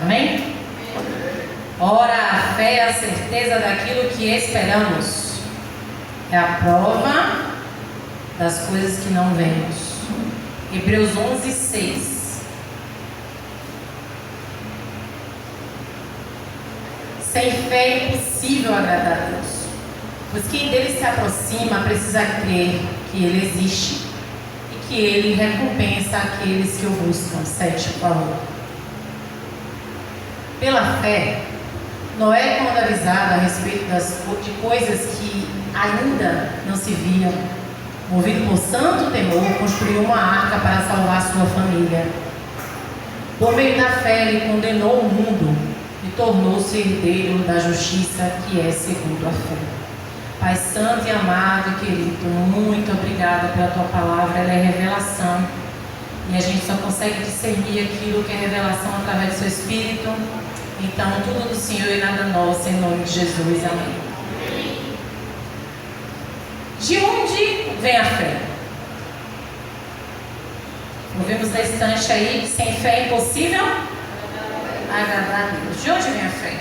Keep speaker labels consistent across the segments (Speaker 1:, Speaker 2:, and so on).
Speaker 1: Amém? Ora, a fé é a certeza daquilo que esperamos. É a prova das coisas que não vemos. Hebreus 11:6. Sem fé é impossível agradar a Deus, pois quem dele se aproxima precisa crer que ele existe e que ele recompensa aqueles que o buscam. 7, por favor. Pela fé, Noé, quando avisado a respeito de coisas que ainda não se viam, movido por santo temor, construiu uma arca para salvar sua família. Por meio da fé, ele condenou o mundo e tornou-se herdeiro da justiça que é segundo a fé. Pai santo e amado e querido, muito obrigada pela tua palavra. Ela é revelação e a gente só consegue discernir aquilo que é revelação através do seu Espírito. Então, tudo do Senhor e nada nosso, em nome de Jesus. Amém. De onde vem a fé? Ouvimos na estante aí que sem fé é impossível agradar a Deus. De onde vem a fé?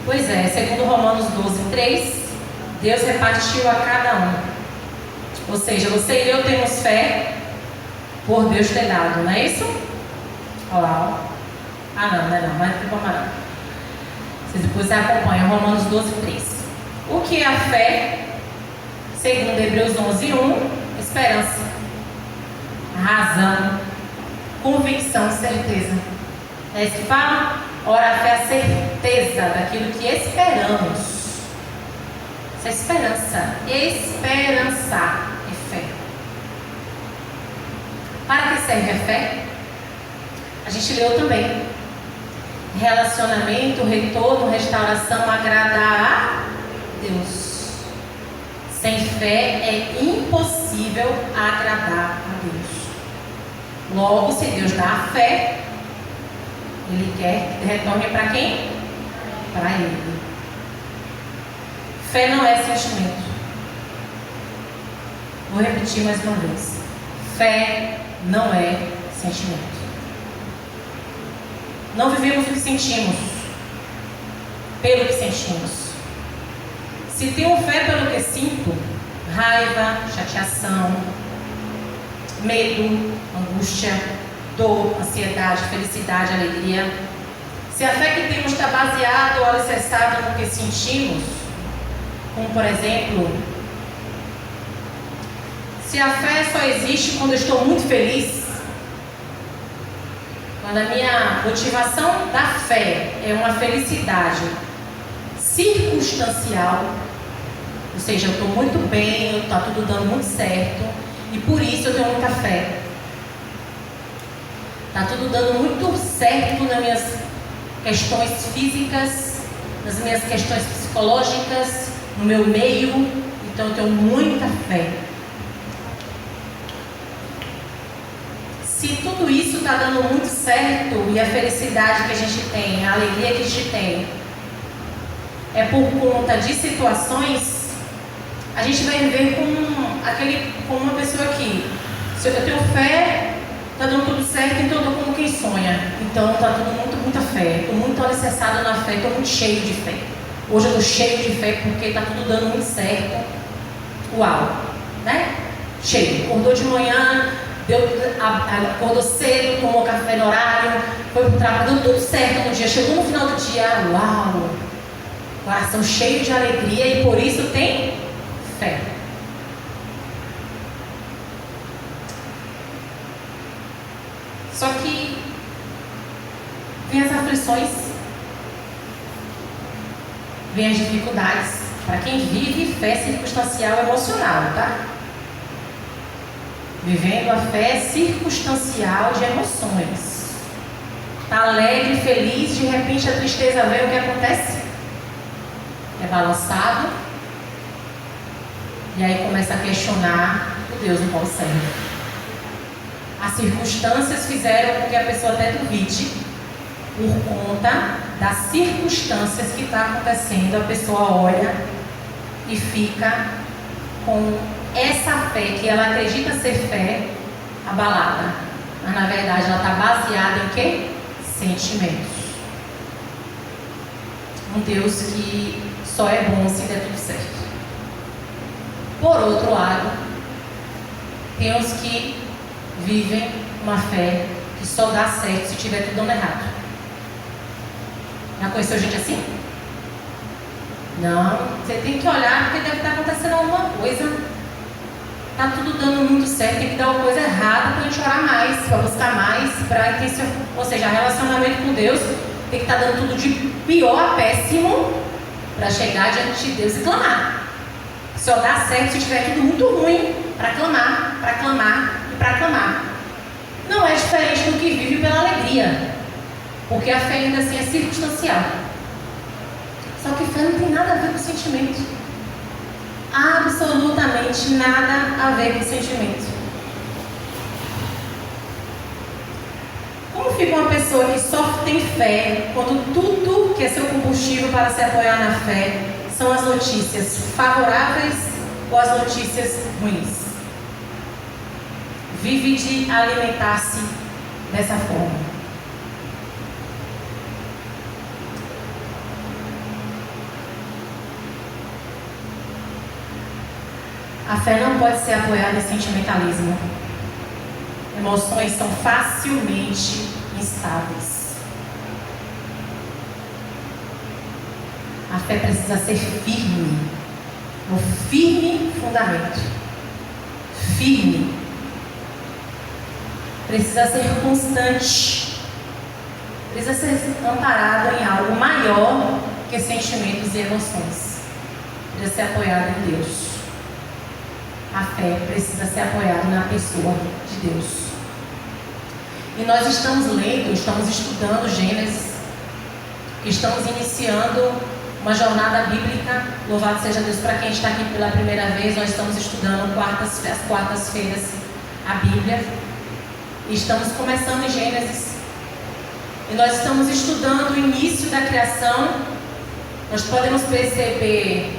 Speaker 1: Pois é, segundo Romanos 12:3, Deus repartiu a cada um. Ou seja, você e eu temos fé por Deus ter dado, não é isso? Olha lá, ó. Ah não, não é não, mas não tem como não. Depois você acompanha Romanos 12:3. O que é a fé? Segundo Hebreus 11:1, esperança, razão, convicção, certeza. É isso que fala? Ora, a fé é a certeza daquilo que esperamos. Isso é esperança. Esperançar é fé. Para que serve a fé? A gente leu também. Relacionamento, retorno, restauração, agradar a Deus. Sem fé é impossível agradar a Deus. Logo, se Deus dá a fé, Ele quer que retorne para quem? Para Ele. Fé não é sentimento. Vou repetir mais uma vez. Fé não é sentimento. Não vivemos o que sentimos, pelo que sentimos. Se tenho fé pelo que sinto, raiva, chateação, medo, angústia, dor, ansiedade, felicidade, alegria. Se a fé que temos está baseada ou alicerçada no que sentimos, como por exemplo, se a fé só existe quando eu estou muito feliz, quando a minha motivação da fé é uma felicidade circunstancial, ou seja, eu estou muito bem, está tudo dando muito certo, e por isso eu tenho muita fé. Está tudo dando muito certo nas minhas questões físicas, nas minhas questões psicológicas, no meu meio, então eu tenho muita fé. Se tudo isso está dando muito certo e a felicidade que a gente tem, a alegria que a gente tem, é por conta de situações, a gente vai viver com uma pessoa aqui. Se eu tenho fé, está dando tudo certo, então eu estou como quem sonha. Então está tudo muita fé. Estou muito alicerçado na fé, estou muito cheio de fé. Hoje eu estou cheio de fé porque está tudo dando muito certo. Uau! Né? Cheio. Acordou de manhã, acordou cedo, tomou café no horário, foi para o trabalho, deu tudo certo no dia. Chegou no final do dia, uau! Coração cheio de alegria e por isso tem fé. Só que vem as aflições, vem as dificuldades. Para quem vive fé circunstancial emocional, tá? Vivendo a fé circunstancial de emoções. Está alegre, feliz, de repente a tristeza vem, o que acontece? É balançado. E aí começa a questionar o Deus no qual serve. As circunstâncias fizeram com que a pessoa até duvide por conta das circunstâncias que está acontecendo. A pessoa olha e fica com essa fé que ela acredita ser fé abalada. Mas na verdade ela está baseada em quê? sentimentos. Um Deus que só é bom se der tudo certo. Por outro lado, tem os que vivem uma fé que só dá certo se tiver tudo dando errado. Já conheceu gente assim? Não, você tem que olhar porque deve estar acontecendo alguma coisa. Está tudo dando muito certo, tem que dar uma coisa errada para a gente orar mais, para buscar mais, para intensificar. Ou seja, relacionamento com Deus tem que estar dando tudo de pior a péssimo para chegar diante de Deus e clamar. Só dá certo se tiver tudo muito ruim para clamar, para clamar e para clamar. Não é diferente do que vive pela alegria, porque a fé ainda assim é circunstancial. Só que fé não tem nada a ver com sentimento. Absolutamente nada a ver com sentimento. Como fica uma pessoa que só tem fé quando tudo que é seu combustível para se apoiar na fé são as notícias favoráveis ou as notícias ruins? Vive de alimentar-se dessa forma. A fé não pode ser apoiada em sentimentalismo. Emoções são facilmente instáveis. A fé precisa ser firme, no firme fundamento. Firme. Precisa ser constante. Precisa ser amparado em algo maior que sentimentos e emoções. Precisa ser apoiado em Deus. A fé precisa ser apoiada na pessoa de Deus. E nós estamos lendo, estamos estudando Gênesis, estamos iniciando uma jornada bíblica. Louvado seja Deus para quem está aqui pela primeira vez. Nós estamos estudando às quartas-feiras a Bíblia. E estamos começando em Gênesis. E nós estamos estudando o início da criação. Nós podemos perceber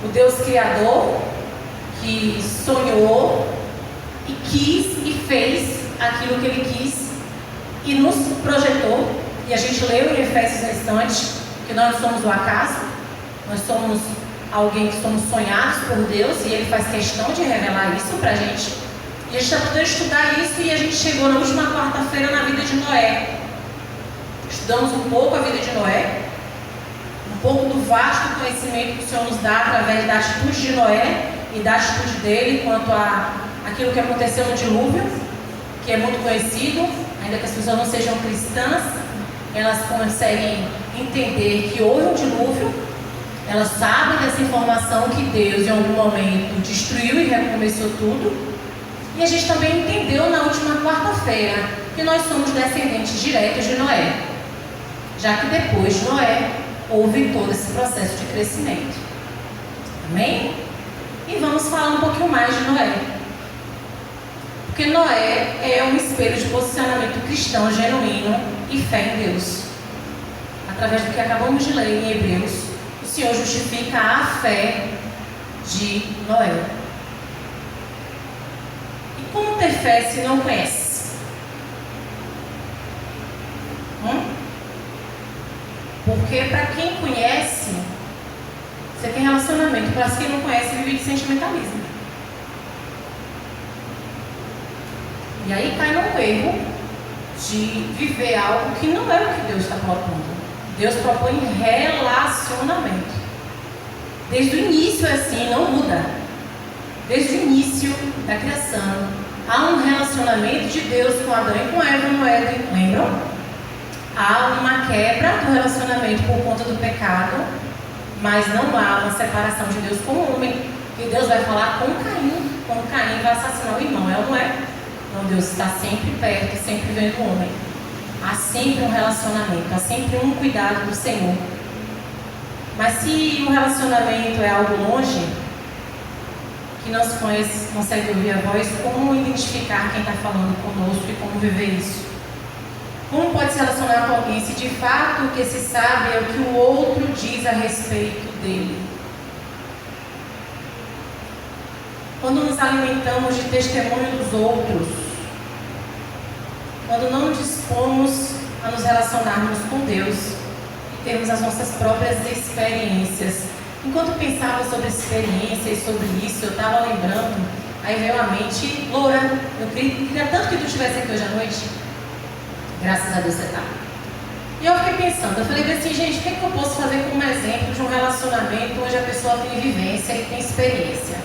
Speaker 1: o Deus Criador, que sonhou e quis e fez aquilo que Ele quis e nos projetou. E a gente leu em Efésios nesse instante que nós somos o acaso, nós somos alguém que somos sonhados por Deus e Ele faz questão de revelar isso pra gente. E a gente está podendo estudar isso e a gente chegou na última quarta-feira na vida de Noé. Estudamos um pouco a vida de Noé, um pouco do vasto conhecimento que o Senhor nos dá através da atitude de Noé e da atitude dele quanto a aquilo que aconteceu no dilúvio, que é muito conhecido, ainda que as pessoas não sejam cristãs, elas conseguem entender que houve um dilúvio, elas sabem dessa informação que Deus em algum momento destruiu e recomeçou tudo. E a gente também entendeu na última quarta-feira que nós somos descendentes diretos de Noé, já que depois de Noé houve todo esse processo de crescimento. Amém? E vamos falar um pouquinho mais de Noé. Porque Noé é um espelho de posicionamento cristão genuíno e fé em Deus. Através do que acabamos de ler em Hebreus, o Senhor justifica a fé de Noé. E como ter fé se não conhece? Porque para quem conhece, você tem relacionamento. Para quem não conhece, vive de sentimentalismo. E aí cai no erro de viver algo que não é o que Deus está propondo. Deus propõe relacionamento. Desde o início é assim, não muda. Desde o início da criação, há um relacionamento de Deus com Adão e com Eva no Éden, lembram? Há uma quebra do relacionamento por conta do pecado, mas não há uma separação de Deus com o homem. E Deus vai falar com Caim, como Caim vai assassinar o irmão, é ou não é? Então Deus está sempre perto, sempre vendo o homem. Há sempre um relacionamento, há sempre um cuidado do Senhor. Mas se o relacionamento é algo longe, que não se conhece, consegue ouvir a voz, como identificar quem está falando conosco e como viver isso? Como pode se relacionar com alguém se de fato o que se sabe é o que o outro diz a respeito dele? Quando nos alimentamos de testemunho dos outros, quando não dispomos a nos relacionarmos com Deus e termos as nossas próprias experiências. Enquanto pensava sobre experiência e sobre isso, eu estava lembrando, aí veio à mente, Loura, eu queria tanto que tu estivesse aqui hoje à noite. Graças a Deus você está. E eu fiquei pensando, eu falei assim, gente, o que eu posso fazer como exemplo de um relacionamento onde a pessoa tem vivência e tem experiência?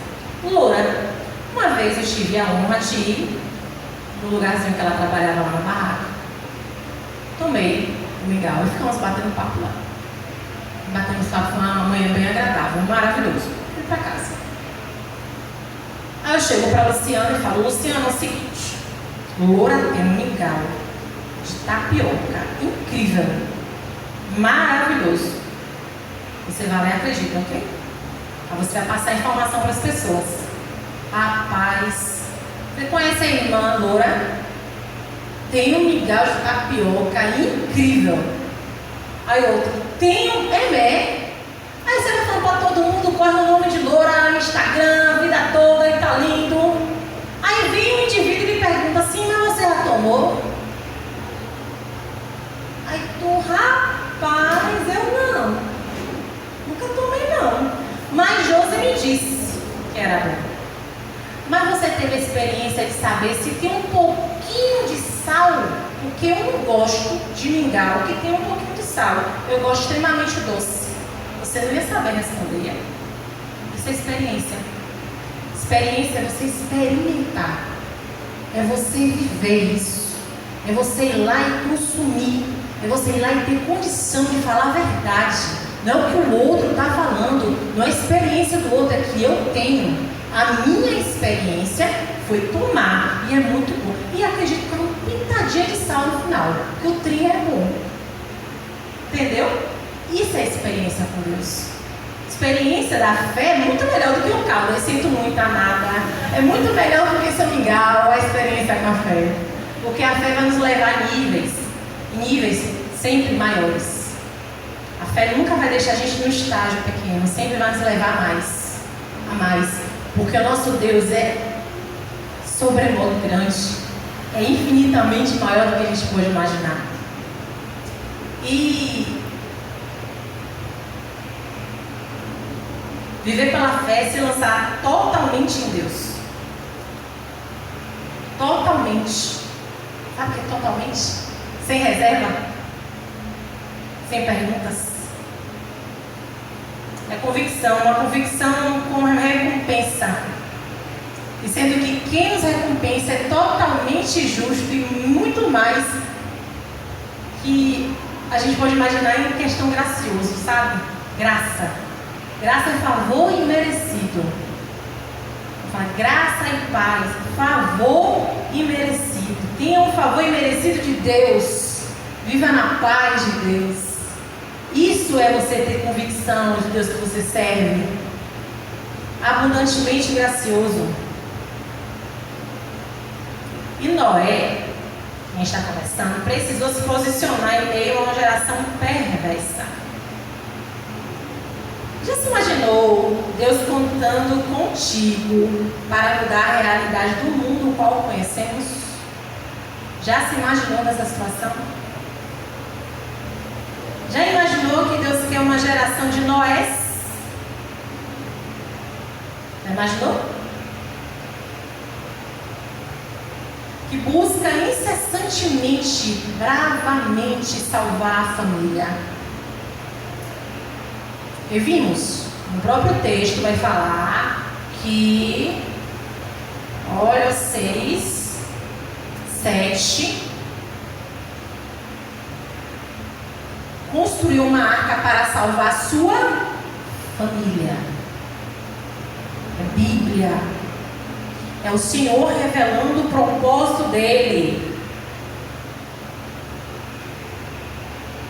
Speaker 1: Loura, uma vez eu tive a honra de ir no lugarzinho que ela trabalhava lá na barraca. Tomei o mingau e ficamos batendo papo lá. Batendo papo, foi uma manhã bem agradável, maravilhoso. Fui para casa. Aí eu chego para a Luciana e falo, Luciana, é o seguinte, Loura tem um mingau de tapioca, incrível, maravilhoso. Você vai lá e acredita, ok? Aí você vai passar a informação para as pessoas. Rapaz, você conhece a irmã Loura? Tem um mingau de tapioca incrível. Aí outro, tem um Aí você vai falando para todo mundo, corre o nome de Loura no Instagram, a vida toda e tá lindo. Aí vem um indivíduo e me pergunta assim, mas você já tomou? Aí tu, rapaz, eu não. Nunca tomei não. Mas Josi me disse que era bom. Mas você teve a experiência de saber se tem um pouquinho de sal? Porque eu não gosto de mingau que tem um pouquinho de sal. Eu gosto extremamente doce. Você não ia saber responder. Isso é experiência. Experiência é você experimentar. É você viver isso. É você ir lá e consumir. É você ir lá e ter condição de falar a verdade. Não é o que o outro está falando. Não é a experiência do outro, é que eu tenho. A minha experiência foi tomar. E é muito bom. E acredito que é uma pitadinha de sal no final. Porque o trem é bom. Entendeu? Isso é experiência com Deus. Experiência da fé é muito melhor do que o caldo. Eu sinto muito amada. É muito melhor do que seu mingau, a experiência com a fé. Porque a fé vai nos levar a níveis sempre maiores. A fé nunca vai deixar a gente no estágio pequeno, sempre vai nos levar a mais. Porque o nosso Deus é sobremodo grande, é infinitamente maior do que a gente pode imaginar. E viver pela fé é se lançar totalmente em Deus. Totalmente. Sabe o que é totalmente? Sem reserva? Sem perguntas? É convicção, uma convicção com recompensa. E sendo que quem nos recompensa é totalmente justo e muito mais que a gente pode imaginar em questão gracioso, sabe? Graça. Graça é favor imerecido. Fala, graça e paz, favor imerecido. Tenha um favor imerecido de Deus. Viva na paz de Deus. Isso é você ter convicção de Deus que você serve. Abundantemente gracioso. E Noé, quem está começando, precisou se posicionar em meio a uma geração perversa. Já se imaginou Deus contando contigo para mudar a realidade do mundo o qual conhecemos? Já se imaginou nessa situação? Já imaginou que Deus quer uma geração de Noés? Já imaginou? Que busca incessantemente, bravamente salvar a família. E vimos, no próprio texto vai falar que, olha, 6, 7, construiu uma arca para salvar a sua família. É Bíblia. É o Senhor revelando o propósito dele.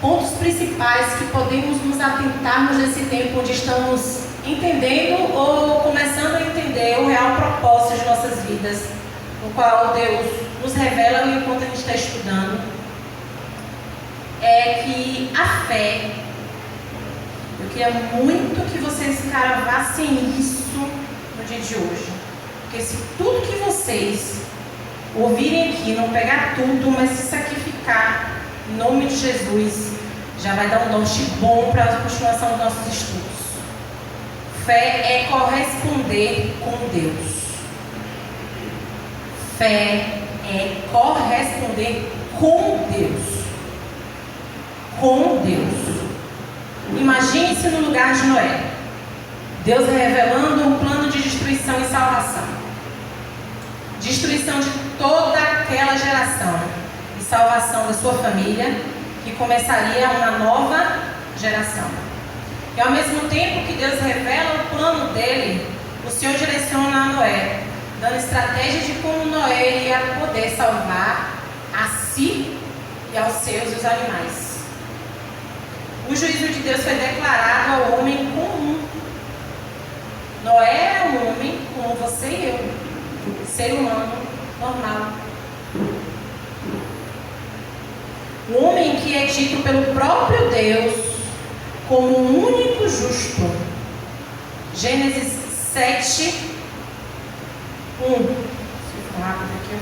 Speaker 1: Pontos principais que podemos nos atentarmos nesse tempo onde estamos entendendo ou começando a entender o real propósito de nossas vidas, o qual Deus nos revela enquanto a gente está estudando, é que a fé, eu queria muito que vocês cravassem isso no dia de hoje, porque se tudo que vocês ouvirem aqui, não pegar tudo, mas se sacrificar em nome de Jesus, já vai dar um norte bom para a continuação dos nossos estudos. Fé é corresponder com Deus. Fé é corresponder com Deus. Com Deus. Imagine-se no lugar de Noé. Deus revelando um plano de destruição e salvação. Destruição de toda aquela geração. E salvação da sua família, que começaria uma nova geração. E ao mesmo tempo que Deus revela o plano dele, o Senhor direciona a Noé, dando estratégia de como Noé ia poder salvar a si e aos seus e os animais. O juízo de Deus foi declarado ao homem comum. Noé era um homem como você e eu, ser humano normal. O homem que é dito pelo próprio Deus como o único justo. Gênesis 7, 1. Se eu for rápido aqui, eu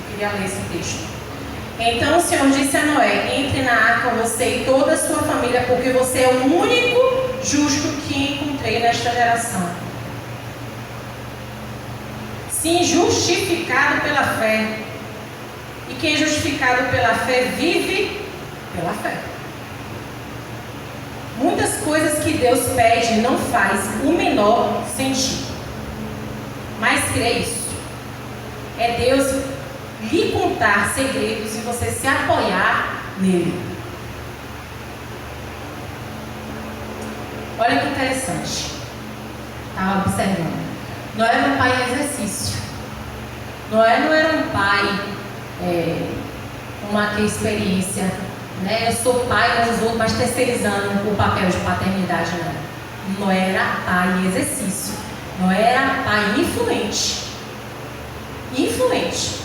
Speaker 1: queria ler esse texto. Então o Senhor disse a Noé: entre na arca você e toda a sua família, porque você é o único justo que encontrei nesta geração. Sim, justificado pela fé. E quem é justificado pela fé vive pela fé. Muitas coisas que Deus pede não faz o menor sentido. Mas crê isso. É Deus lhe contar segredos e você se apoiar nele. Olha que interessante. Estava observando. Noé era um pai em exercício. Noé não era um pai com uma experiência, né? Eu sou pai, mas terceirizando o papel de paternidade, não. Noé era pai em exercício. Noé era pai influente. Influente.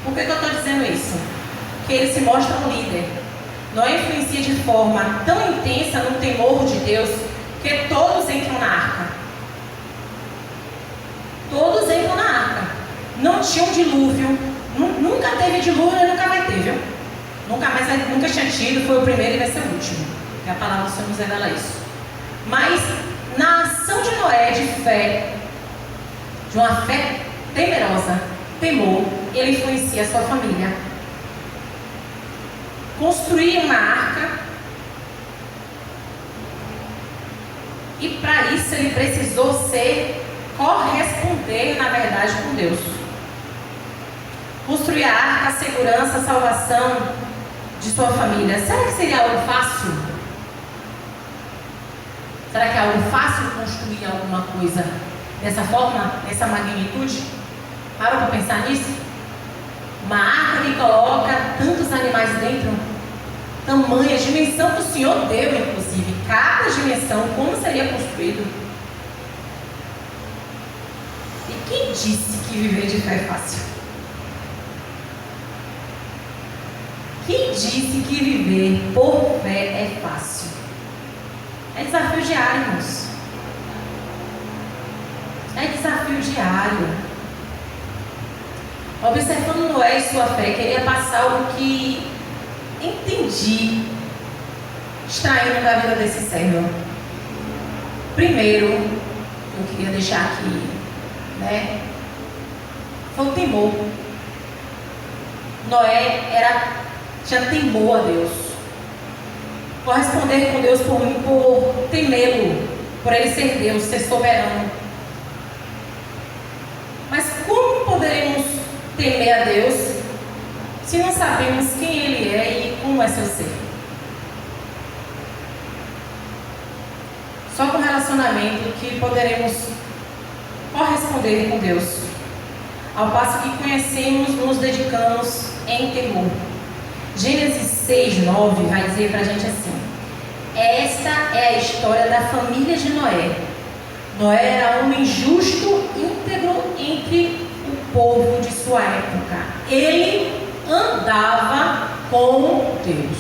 Speaker 1: Por que eu estou dizendo isso? Porque ele se mostra um líder. Noé influencia de forma tão intensa no temor de Deus que todos entram na arca. Todos entram na arca. Não tinha um dilúvio. Nunca teve dilúvio e nunca vai ter, viu? Nunca tinha tido, foi o primeiro e vai ser o último. Que a palavra do Senhor nos revela isso. Mas na ação de Noé de fé, de uma fé temerosa, temor, ele influencia a sua família. Construir uma arca. E para isso ele precisou corresponder, na verdade, com Deus. Construir a arca, a segurança, a salvação de sua família. Será que seria algo fácil? Será que é algo fácil construir alguma coisa dessa forma, dessa magnitude? Parou para pensar nisso? Uma arca que coloca tantos animais dentro, tamanha, dimensão que o Senhor deu, inclusive, cada dimensão, como seria construído. E quem disse que viver de fé é fácil? Quem disse que viver por fé é fácil? É desafio diário, irmãos. É desafio diário. Observando Noé e sua fé, queria passar algo que entendi, extraindo da vida desse servo. Primeiro, eu queria deixar aqui, né? Foi o temor. Noé tinha temor a Deus. Corresponder com Deus por temê-lo, por ele ser Deus, ser soberano. Mas como poderemos temer a Deus se não sabemos quem Ele é e como é seu ser? Só com relacionamento que poderemos corresponder com Deus. Ao passo que conhecemos, nos dedicamos em temor. Gênesis 6, 9 vai dizer para a gente assim: esta é a história da família de Noé. Noé era homem justo, íntegro entre o povo de sua época. Ele andava com Deus.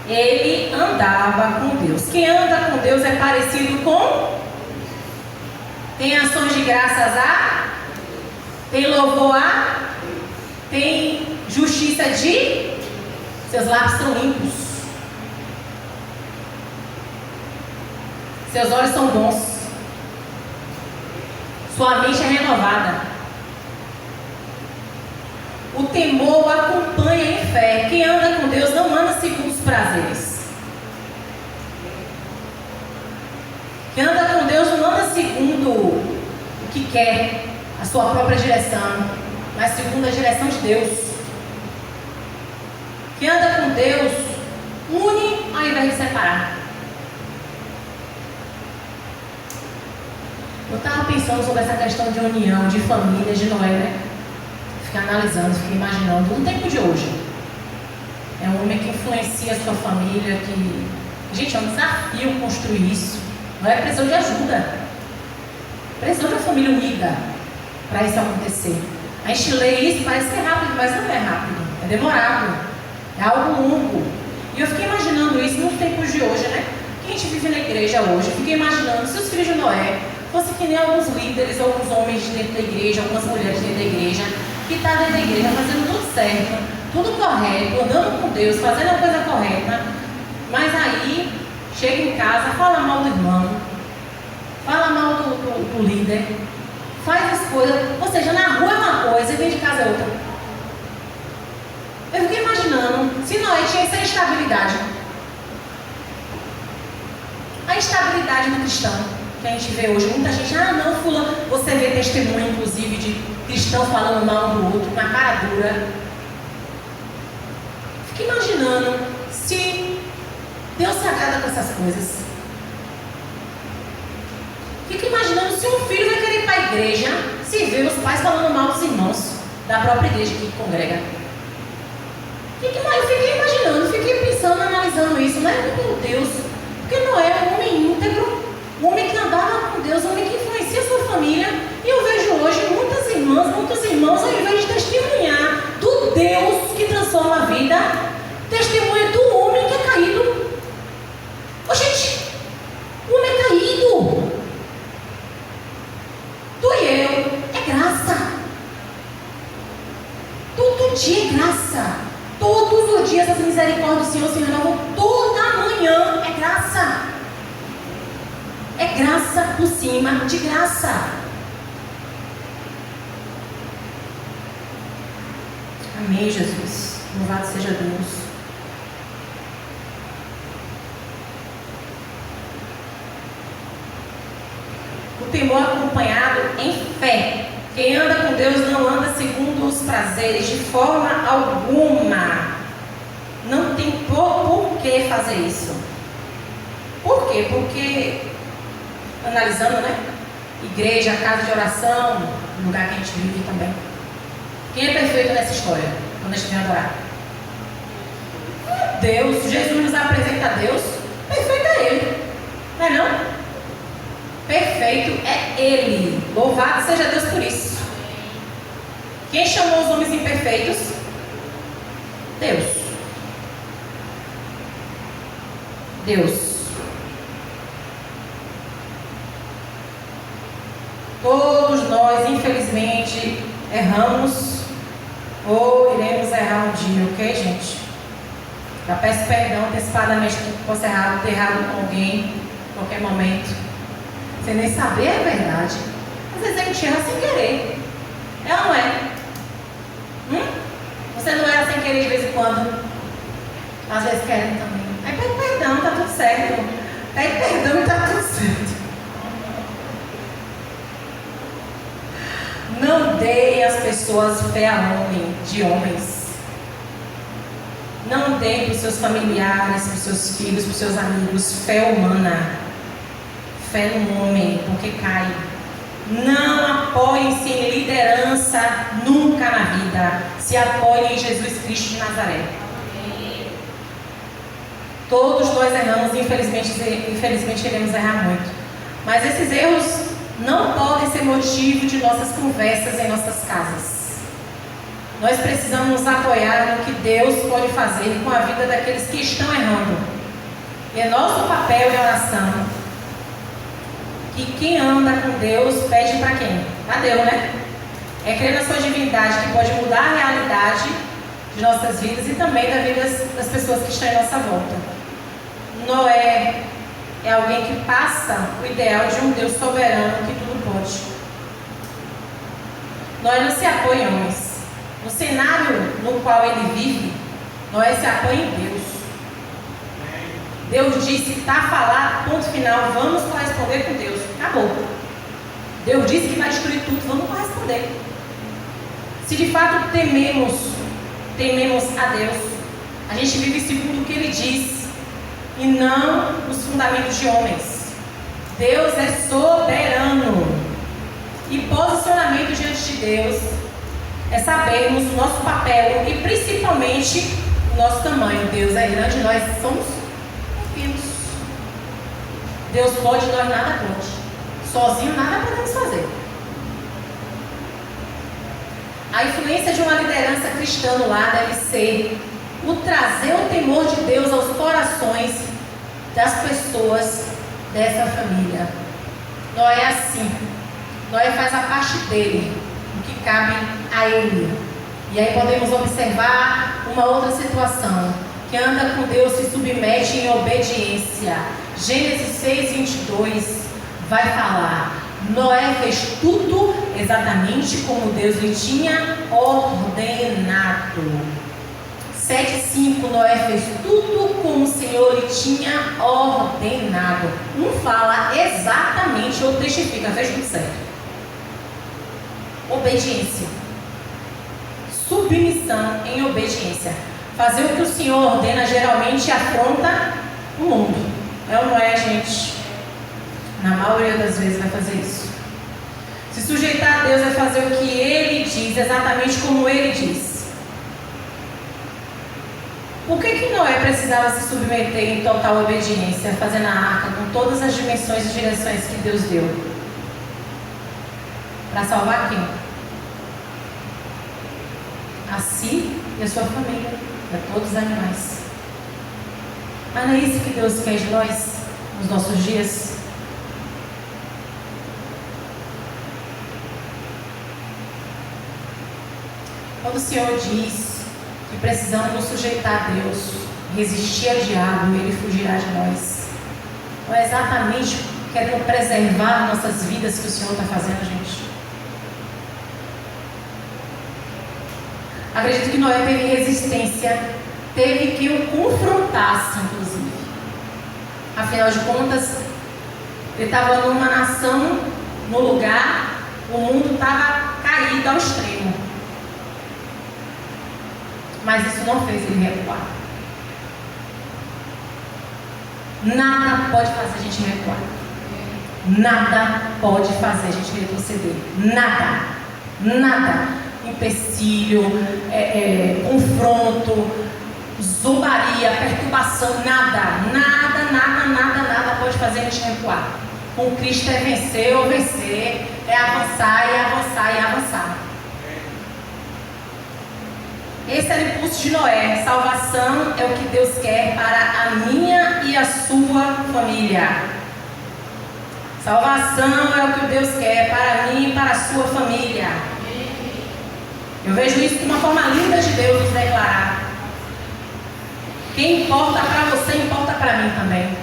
Speaker 1: Ele andava com Deus. Quem anda com Deus é parecido com? Tem ações de graças a? Tem louvor a? Tem justiça de? Seus lábios estão limpos. Seus olhos são bons. Sua mente é renovada. O temor o acompanha em fé. Quem anda com Deus não anda segundo os prazeres. Quem anda com Deus não anda segundo o que quer, a sua própria direção, mas segundo a direção de Deus. Quem anda com Deus une ao invés de separar. Eu estava pensando sobre essa questão de união, de família, de Noé, né? Fiquei analisando, fiquei imaginando. No tempo de hoje, é um homem que influencia a sua família, que... Gente, é um desafio construir isso. Noé precisou de ajuda. Precisou de uma família unida para isso acontecer. A gente lê isso, parece que é rápido, mas não é rápido. É demorado. É algo longo. E eu fiquei imaginando isso nos tempos de hoje, né? Que a gente vive na igreja hoje. Eu fiquei imaginando se os filhos de Noé fossem que nem alguns líderes, alguns homens dentro da igreja, algumas mulheres dentro da igreja, que está dentro da igreja fazendo tudo certo, tudo correto, andando com Deus, fazendo a coisa correta, mas aí chega em casa, fala mal do irmão, fala mal do líder, faz as coisas, ou seja, na rua é uma coisa e dentro de casa é outra. Eu fiquei imaginando se Noé tinha essa instabilidade. A instabilidade do cristão que a gente vê hoje, muita gente, não, fulano, você vê testemunho, inclusive, de cristão falando mal um do outro, na cara dura. Fico imaginando se Deus se agrada com essas coisas. Fico imaginando se um filho vai querer ir para a igreja, se vê os pais falando mal dos irmãos da própria igreja que congrega. Eu fiquei imaginando, fiquei pensando, analisando isso, né? Meu Deus, porque Noé é um homem íntegro, um homem que andava com Deus, um homem que influencia a sua família. E eu vejo hoje muitas irmãs, muitos irmãos, ao invés de testemunhar do Deus que transforma a vida, testemunha do homem que é caído. Ô gente, o homem é caído. Tu e eu, é graça. Todo dia é graça. Todos os dias as misericórdias do Senhor se renovam. Toda manhã é graça. É graça por cima de graça. Amém, Jesus. Louvado seja Deus. O temor acompanhado em fé. Quem anda com Deus não anda segundo os prazeres de forma alguma. Não tem por que fazer isso. Por quê? Porque, analisando, né? Igreja, casa de oração, lugar que a gente vive também. Quem é perfeito nessa história? Quando a gente vem adorar? Deus. Jesus nos apresenta a Deus. Perfeito é Ele. Não é não? Perfeito é Ele. Louvado seja Deus por isso. Quem chamou os homens imperfeitos? Deus. Deus. Todos nós, infelizmente, erramos ou iremos errar um dia, ok, gente? Já peço perdão antecipadamente que possa ter errado com alguém em qualquer momento. Sem nem saber a verdade. Às vezes a gente erra sem querer. É ou não é? Você não erra sem querer de vez em quando? Às vezes querem também. Aí pede perdão, tá tudo certo. Pede perdão e tá tudo certo. Não deem às pessoas fé a de homens. Não deem para os seus familiares, para os seus filhos, para os seus amigos, fé humana. Fé no homem, porque cai. Não apoiem-se em liderança nunca na vida. Se apoiem em Jesus Cristo de Nazaré. Todos nós erramos e infelizmente iremos errar muito. Mas esses erros não podem ser motivo de nossas conversas em nossas casas. Nós precisamos nos apoiar no que Deus pode fazer com a vida daqueles que estão errando. E é nosso papel de oração que quem anda com Deus pede para quem? A Deus, né? É crer na sua divindade que pode mudar a realidade de nossas vidas e também da vida das pessoas que estão em nossa volta. Noé é alguém que passa o ideal de um Deus soberano que tudo pode. Noé não se apoia em homens. No cenário no qual ele vive, Noé se apoia em Deus. Deus disse, está falado, ponto final, vamos corresponder com Deus. Acabou. Deus disse que vai destruir tudo, vamos corresponder. Se de fato tememos a Deus, a gente vive segundo o que Ele diz e não os fundamentos de homens. Deus é soberano. E posicionamento diante de Deus é sabermos o nosso papel e principalmente o nosso tamanho. Deus é grande, nós somos pequenos. Deus pode, nós nada pode. Sozinho nada podemos fazer. A influência de uma liderança cristã no lar deve ser o trazer o temor de Deus aos corações das pessoas dessa família. Noé é assim. Noé faz a parte dele, o que cabe a ele. E aí podemos observar uma outra situação. Que anda com Deus, se submete em obediência. Gênesis 6:22 vai falar: Noé fez tudo exatamente como Deus lhe tinha ordenado. 7:5 Noé fez tudo como o Senhor lhe tinha ordenado. Um fala exatamente, outro testifica, fez tudo certo. Obediência. Submissão em obediência. Fazer o que o Senhor ordena geralmente afronta o mundo. É ou não é, gente? Na maioria das vezes vai fazer isso. Se sujeitar a Deus é fazer o que Ele diz, exatamente como Ele diz. Por que Noé precisava se submeter em total obediência, fazendo a arca com todas as dimensões e direções que Deus deu? Para salvar quem? A si e a sua família, a todos os animais. Mas não é isso que Deus quer de nós nos nossos dias? Quando o Senhor diz que precisamos nos sujeitar a Deus, resistir ao diabo, ele fugirá de nós, não é exatamente querendo preservar nossas vidas que o Senhor está fazendo, gente? Acredito que Noé teve resistência, teve que o confrontasse, inclusive. Afinal de contas, ele estava numa nação, no lugar, o mundo estava caído ao extremo. Mas isso não fez ele recuar. Nada pode fazer a gente recuar. Nada pode fazer a gente retroceder. Nada. Nada. Empecilho, confronto, zombaria, perturbação, nada pode fazer a gente recuar. Com Cristo é vencer ou vencer, é avançar e avançar e avançar. Esse era o impulso de Noé. Salvação é o que Deus quer para a minha e a sua família. Salvação é o que Deus quer para mim e para a sua família. Eu vejo isso como uma forma linda de Deus nos declarar. Quem importa para você, importa para mim também.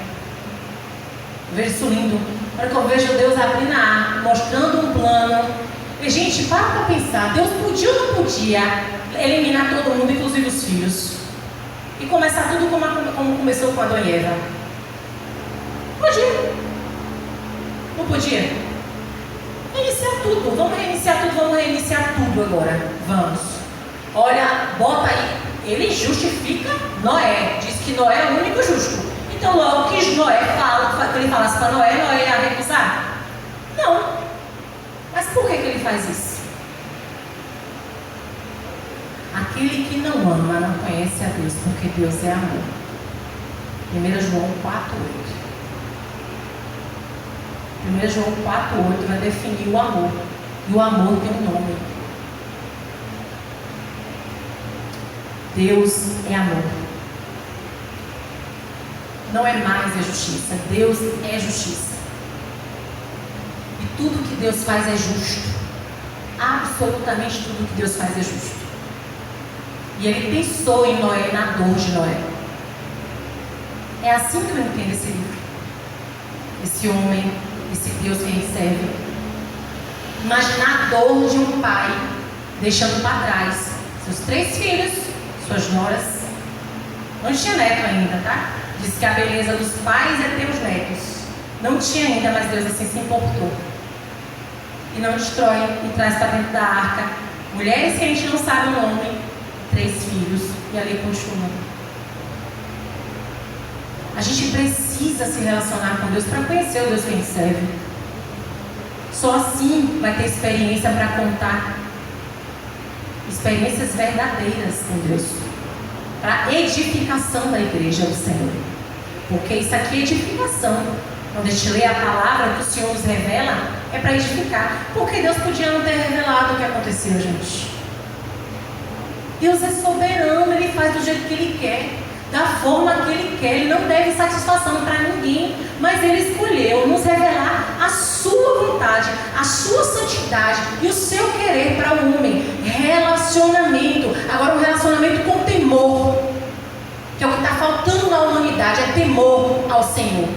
Speaker 1: Eu vejo isso lindo. Na hora que eu vejo Deus abrindo a arca, mostrando um plano. E, gente, para pensar. Deus podia ou não podia eliminar todo mundo, inclusive os filhos? E começar tudo como começou com Adão e Eva? Podia. Não podia? Reiniciar tudo, vamos reiniciar tudo agora. Vamos. Olha, bota aí. Ele justifica Noé. Diz que Noé é o único justo. Então logo que Noé fala, que ele falasse para Noé ia recusar? Não. Mas por que ele faz isso? Aquele que não ama não conhece a Deus, porque Deus é amor. 1 João 4:8. 1 João 4:8 vai definir o amor. E o amor tem um nome. Deus é amor. Não é mais a justiça. Deus é justiça. E tudo que Deus faz é justo. Absolutamente tudo que Deus faz é justo. E ele pensou em Noé, na dor de Noé. É assim que eu entendo esse livro. Esse homem, esse Deus que a gente serve. Imagina a dor de um pai deixando para trás seus 3 filhos, suas noras. Não tinha neto ainda, tá? Diz que a beleza dos pais é ter os netos. Não tinha ainda, mas Deus assim se importou. E não destrói e traz para dentro da arca mulheres que a gente não sabe o nome, 3 filhos, e ali continua. A gente precisa se relacionar com Deus para conhecer o Deus que a gente serve. Só assim vai ter experiência para contar. Experiências verdadeiras com Deus. Para edificação da igreja do Senhor. Porque isso aqui é edificação. Quando a gente lê a palavra que o Senhor nos revela, é para edificar. Porque Deus podia não ter revelado o que aconteceu, gente. Deus é soberano, Ele faz do jeito que Ele quer, da forma que Ele quer. Ele não deve satisfação para ninguém, mas Ele escolheu nos revelar a sua vontade, a sua santidade e o seu querer para o homem. Relacionamento. Agora um relacionamento com temor, que é o que está faltando na humanidade, é temor ao Senhor.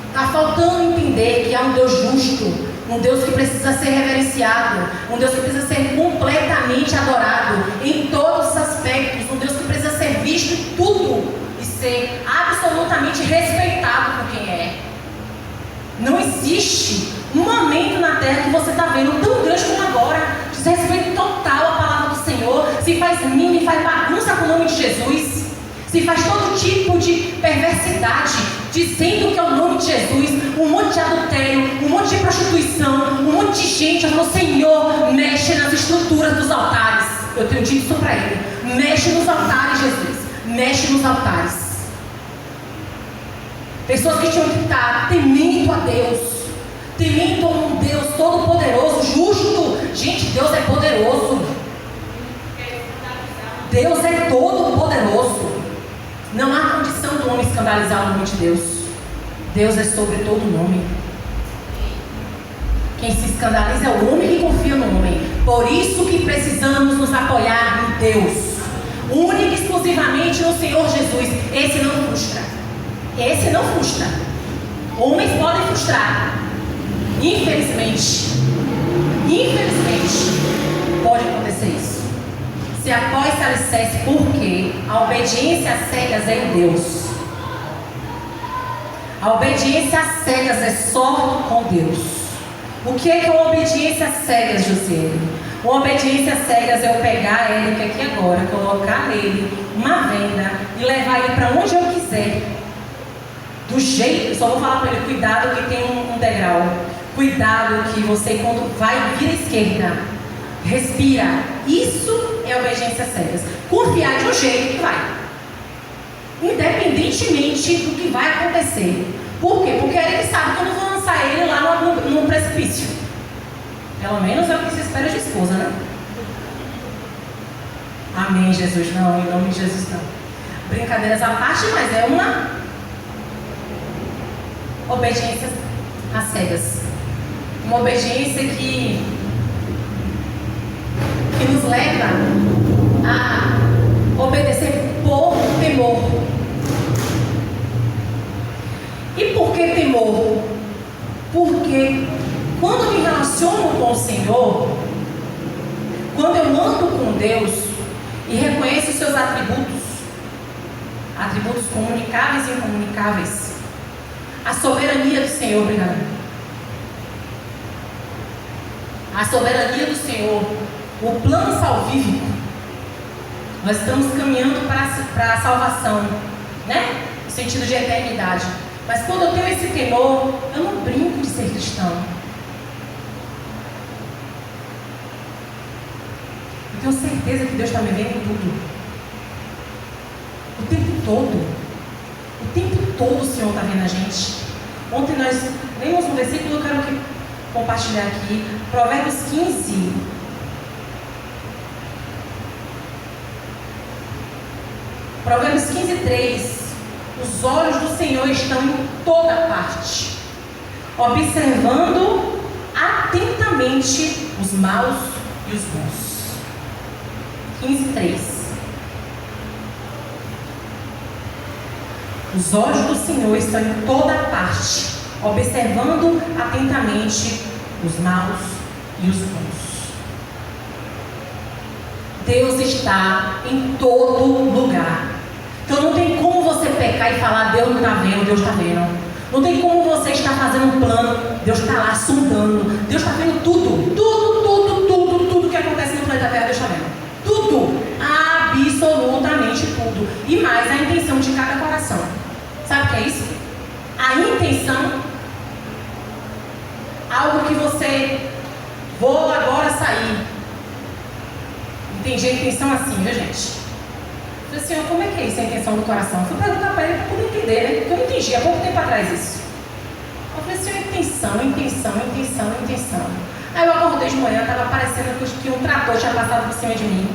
Speaker 1: Está faltando entender que há um Deus justo, um Deus que precisa ser reverenciado, um Deus que precisa ser completamente adorado em todos os aspectos, um Deus que precisa ser visto em tudo e ser absolutamente respeitado por quem é. Não existe um momento na terra que você está vendo tão grande como agora, desrespeito total à palavra do Senhor, se faz mime, faz bagunça com o nome de Jesus, se faz todo tipo de perversidade, dizendo que é o nome de Jesus, um monte de adultério, um monte de prostituição, um monte de gente. O Senhor mexe nas estruturas dos altares. Eu tenho dito isso para Ele. Mexe nos altares, Jesus. Mexe nos altares. Pessoas que tinham que estar temendo a Deus, temendo a um Deus todo-poderoso, justo. Gente, Deus é poderoso. Deus é todo-poderoso. Não há condição do homem escandalizar o nome de Deus. Deus é sobre todo nome. Quem se escandaliza é o homem que confia no homem. Por isso que precisamos nos apoiar em Deus, única e exclusivamente no Senhor Jesus. Esse não frustra. Esse não frustra. Homens podem frustrar. Infelizmente pode acontecer isso. Se apoia esse alicerce, porque a obediência às cegas é em Deus. A obediência às cegas é só com Deus. O que é uma obediência às cegas, José? Uma obediência às cegas é eu pegar a Érica aqui agora, colocar nele uma venda e levar ele para onde eu quiser. Do jeito, só vou falar para ele, cuidado que tem um degrau. Cuidado que você, quando vai vir à esquerda, respira. Isso é obediência às cegas. Confiar de um jeito que vai. Independentemente do que vai acontecer. Por quê? Porque ele sabe que eu não vou lançar ele lá num precipício. Pelo menos é o que se espera de esposa, né? Amém, Jesus. Não, em nome de Jesus não. Brincadeiras à parte, mas é uma obediência às cegas. Uma obediência que nos leva a obedecer por temor. E por que temor? Porque quando eu me relaciono com o Senhor, quando eu ando com Deus e reconheço os seus atributos comunicáveis e incomunicáveis, a soberania do Senhor, obrigado. A soberania do Senhor, o plano salvífico, nós estamos caminhando para a salvação, né? No sentido de eternidade. Mas quando eu tenho esse temor, eu não brinco de ser cristão. Eu tenho certeza que Deus está me vendo em tudo. O tempo todo. O tempo todo o Senhor está vendo a gente. Ontem nós lemos um versículo, eu quero compartilhar aqui. Provérbios 15. Provérbios 15, 3. Os olhos do Senhor estão em toda parte, observando atentamente os maus e os bons. 15, 3. Os olhos do Senhor estão em toda parte, observando atentamente os maus e os bons. Deus está em todo lugar. Então não tem como você pecar e falar: Deus não está vendo, Deus está vendo. Não tem como você estar fazendo um plano, Deus está lá sondando. Deus está vendo tudo, tudo que acontece no planeta Terra, Deus está vendo. Tudo, absolutamente tudo. E mais a intenção de cada coração. Sabe o que é isso? A intenção, algo que você, vou agora sair. E tem gente que pensam assim, viu, gente? Eu falei: Senhor, como é que é isso, a intenção do coração? Eu fui perguntar para ele para poder entender, né? Porque eu não entendi há pouco tempo atrás isso. Eu falei: Senhor, intenção. Aí eu acordei de manhã, estava parecendo que um trator tinha passado por cima de mim.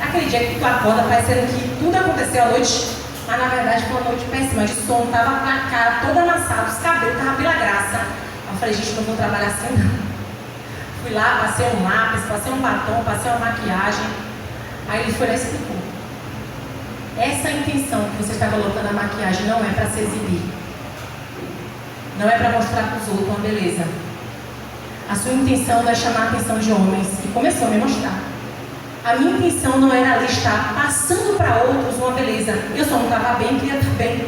Speaker 1: Aquele dia que tu acorda parecendo que tudo aconteceu à noite, mas na verdade foi uma noite péssima. De sono, estava com a cara toda amassada, os cabelos estavam pela graça. Eu falei: gente, não vou trabalhar assim não. Fui lá, passei um lápis, passei um batom, passei uma maquiagem. Aí ele foi lá e explicou: essa intenção que você está colocando na maquiagem não é para se exibir. Não é para mostrar para os outros uma beleza. A sua intenção não é chamar a atenção de homens. E começou a me mostrar. A minha intenção não era ali estar passando para outros uma beleza. Eu só não estava bem, queria estar bem.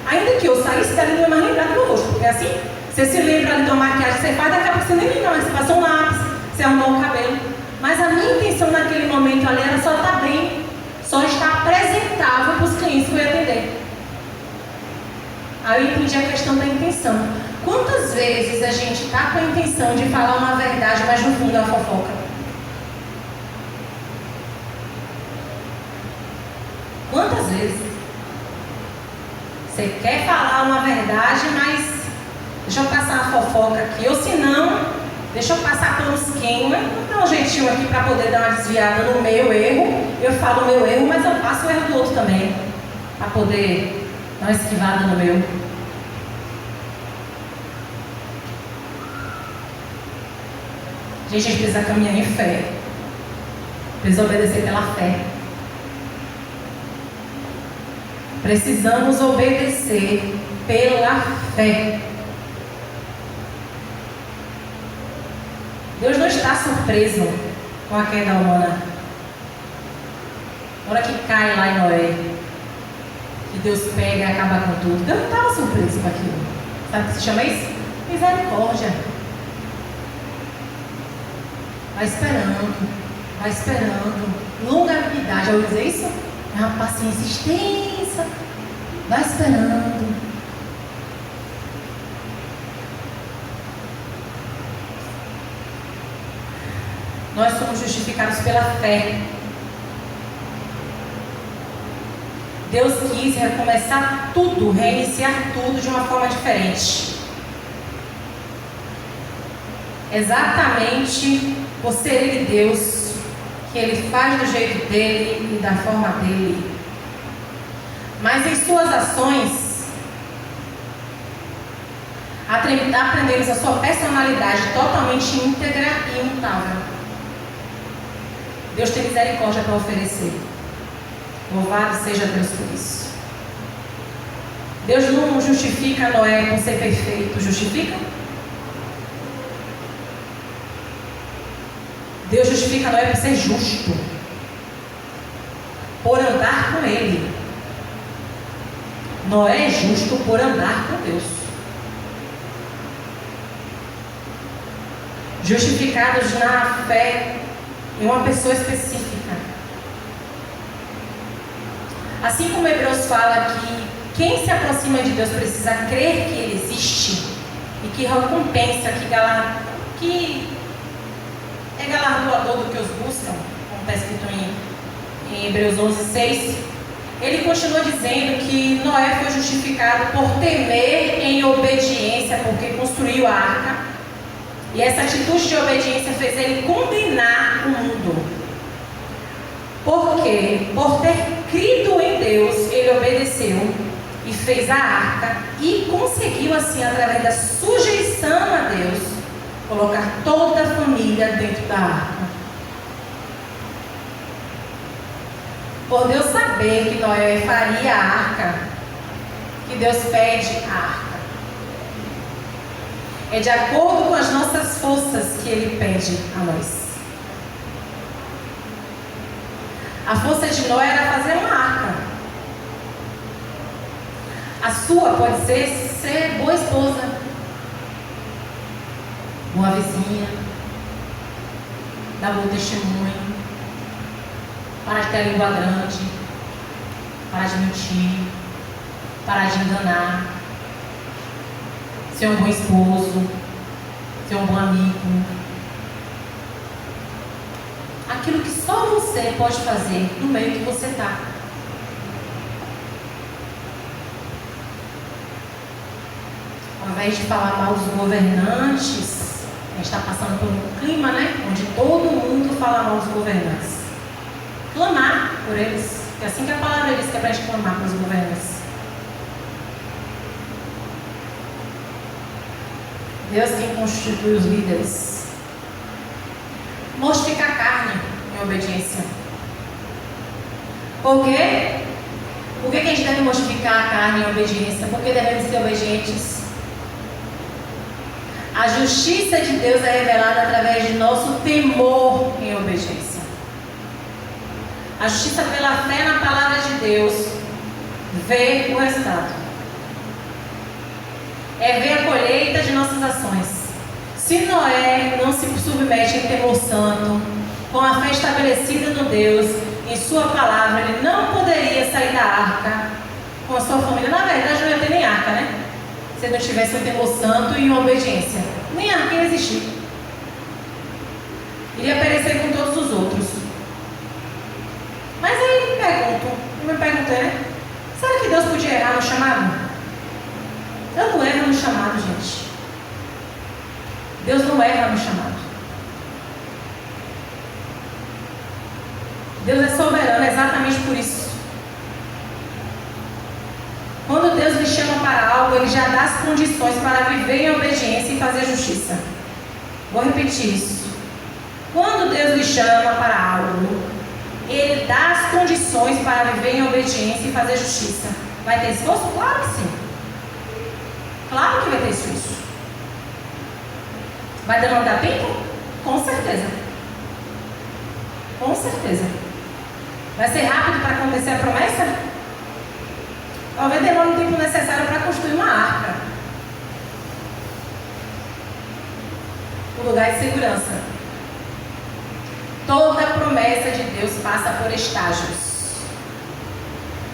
Speaker 1: Ainda que eu saísse dali, não ia mais lembrar do meu rosto. Porque assim, você se lembra ali de uma maquiagem que você faz, daqui a pouco você nem lembra, mas você passou um lápis, você arrumou o cabelo. Mas a minha intenção naquele momento ali era só estar bem. Só estar apresentável para os clientes que eu ia atender. Aí eu entendi a questão da intenção. Quantas vezes a gente está com a intenção de falar uma verdade, mas no fundo é uma fofoca? Quantas vezes? Você quer falar uma verdade, mas deixa eu passar uma fofoca aqui. Ou se não, deixa eu passar pelos quentes. Vou dar um jeitinho aqui para poder dar uma desviada no meu erro. Eu falo o meu erro, mas eu passo o erro do outro também, para poder dar uma esquivada no meu. Gente, a gente precisa caminhar em fé. Precisa obedecer pela fé. Precisamos obedecer pela fé. Deus não está surpreso com a queda humana. Na hora que cai lá em Noé, que Deus pega e acaba com tudo, Deus não estava surpreso com aquilo. Sabe o que se chama isso? Misericórdia. Vai esperando. Longanimidade, já ouviu dizer isso? É uma paciência extensa. Vai esperando. Nós somos justificados pela fé. Deus quis recomeçar tudo, reiniciar tudo de uma forma diferente. Exatamente por ser Ele Deus, que Ele faz do jeito dEle e da forma dEle. Mas em suas ações, aprendemos a sua personalidade totalmente íntegra e imutável. Deus tem misericórdia para oferecer. Louvado seja Deus por isso. Deus não justifica Noé por ser perfeito. Justifica? Deus justifica Noé por ser justo, por andar com Ele. Noé é justo por andar com Deus. Justificados na fé em uma pessoa específica. Assim como Hebreus fala que quem se aproxima de Deus precisa crer que Ele existe e que recompensa, que é galardoador do que os buscam, como está escrito em Hebreus 11:6, ele continua dizendo que Noé foi justificado por temer em obediência, porque construiu a arca, e essa atitude de obediência fez ele condenar o mundo. Porque, por ter crido em Deus, ele obedeceu e fez a arca e conseguiu assim, através da sujeição a Deus, colocar toda a família dentro da arca. Por Deus saber que Noé faria a arca, que Deus pede a arca. É de acordo com as nossas forças que Ele pede a nós. A força de Noé era fazer uma arca. A sua pode ser boa esposa, boa vizinha, dar bom testemunho, parar de ter a língua grande, parar de mentir, parar de enganar, ser um bom esposo, ser um bom amigo. Aquilo que só você pode fazer no meio que você está. Ao invés de falar mal dos governantes, a gente está passando por um clima, né? Onde todo mundo fala mal dos governantes. Clamar por eles. É assim que a palavra diz que é para a gente clamar pelos governantes. Deus quem constitui os líderes. Mortificar a carne em obediência. Por quê? Por que a gente deve mortificar a carne em obediência? Porque devemos ser obedientes. A justiça de Deus é revelada através de nosso temor em obediência. A justiça pela fé na palavra de Deus vê o resultado. É ver a colheita de nossas ações. Se Noé não se submete em temor santo, com a fé estabelecida no Deus, em sua palavra, ele não poderia sair da arca com a sua família. Na verdade, não ia ter nem arca, né? Se ele não tivesse um temor santo e uma obediência. Nem arca ia existir. Iria perecer com todos os outros. Mas aí eu me pergunto, né? Será que Deus podia errar no chamado? Deus não erra no chamado, gente. Deus não erra no chamado. Deus é soberano exatamente por isso. Quando Deus lhe chama para algo, Ele já dá as condições para viver em obediência e fazer justiça. Vou repetir isso. Quando Deus lhe chama para algo, Ele dá as condições para viver em obediência e fazer justiça. Vai ter esforço? Claro que sim. Claro que vai ter esforço. Vai demandar tempo? Com certeza. Com certeza. Vai ser rápido para acontecer a promessa? Talvez demore o tempo necessário para construir uma arca. Um lugar de segurança. Toda promessa de Deus passa por estágios.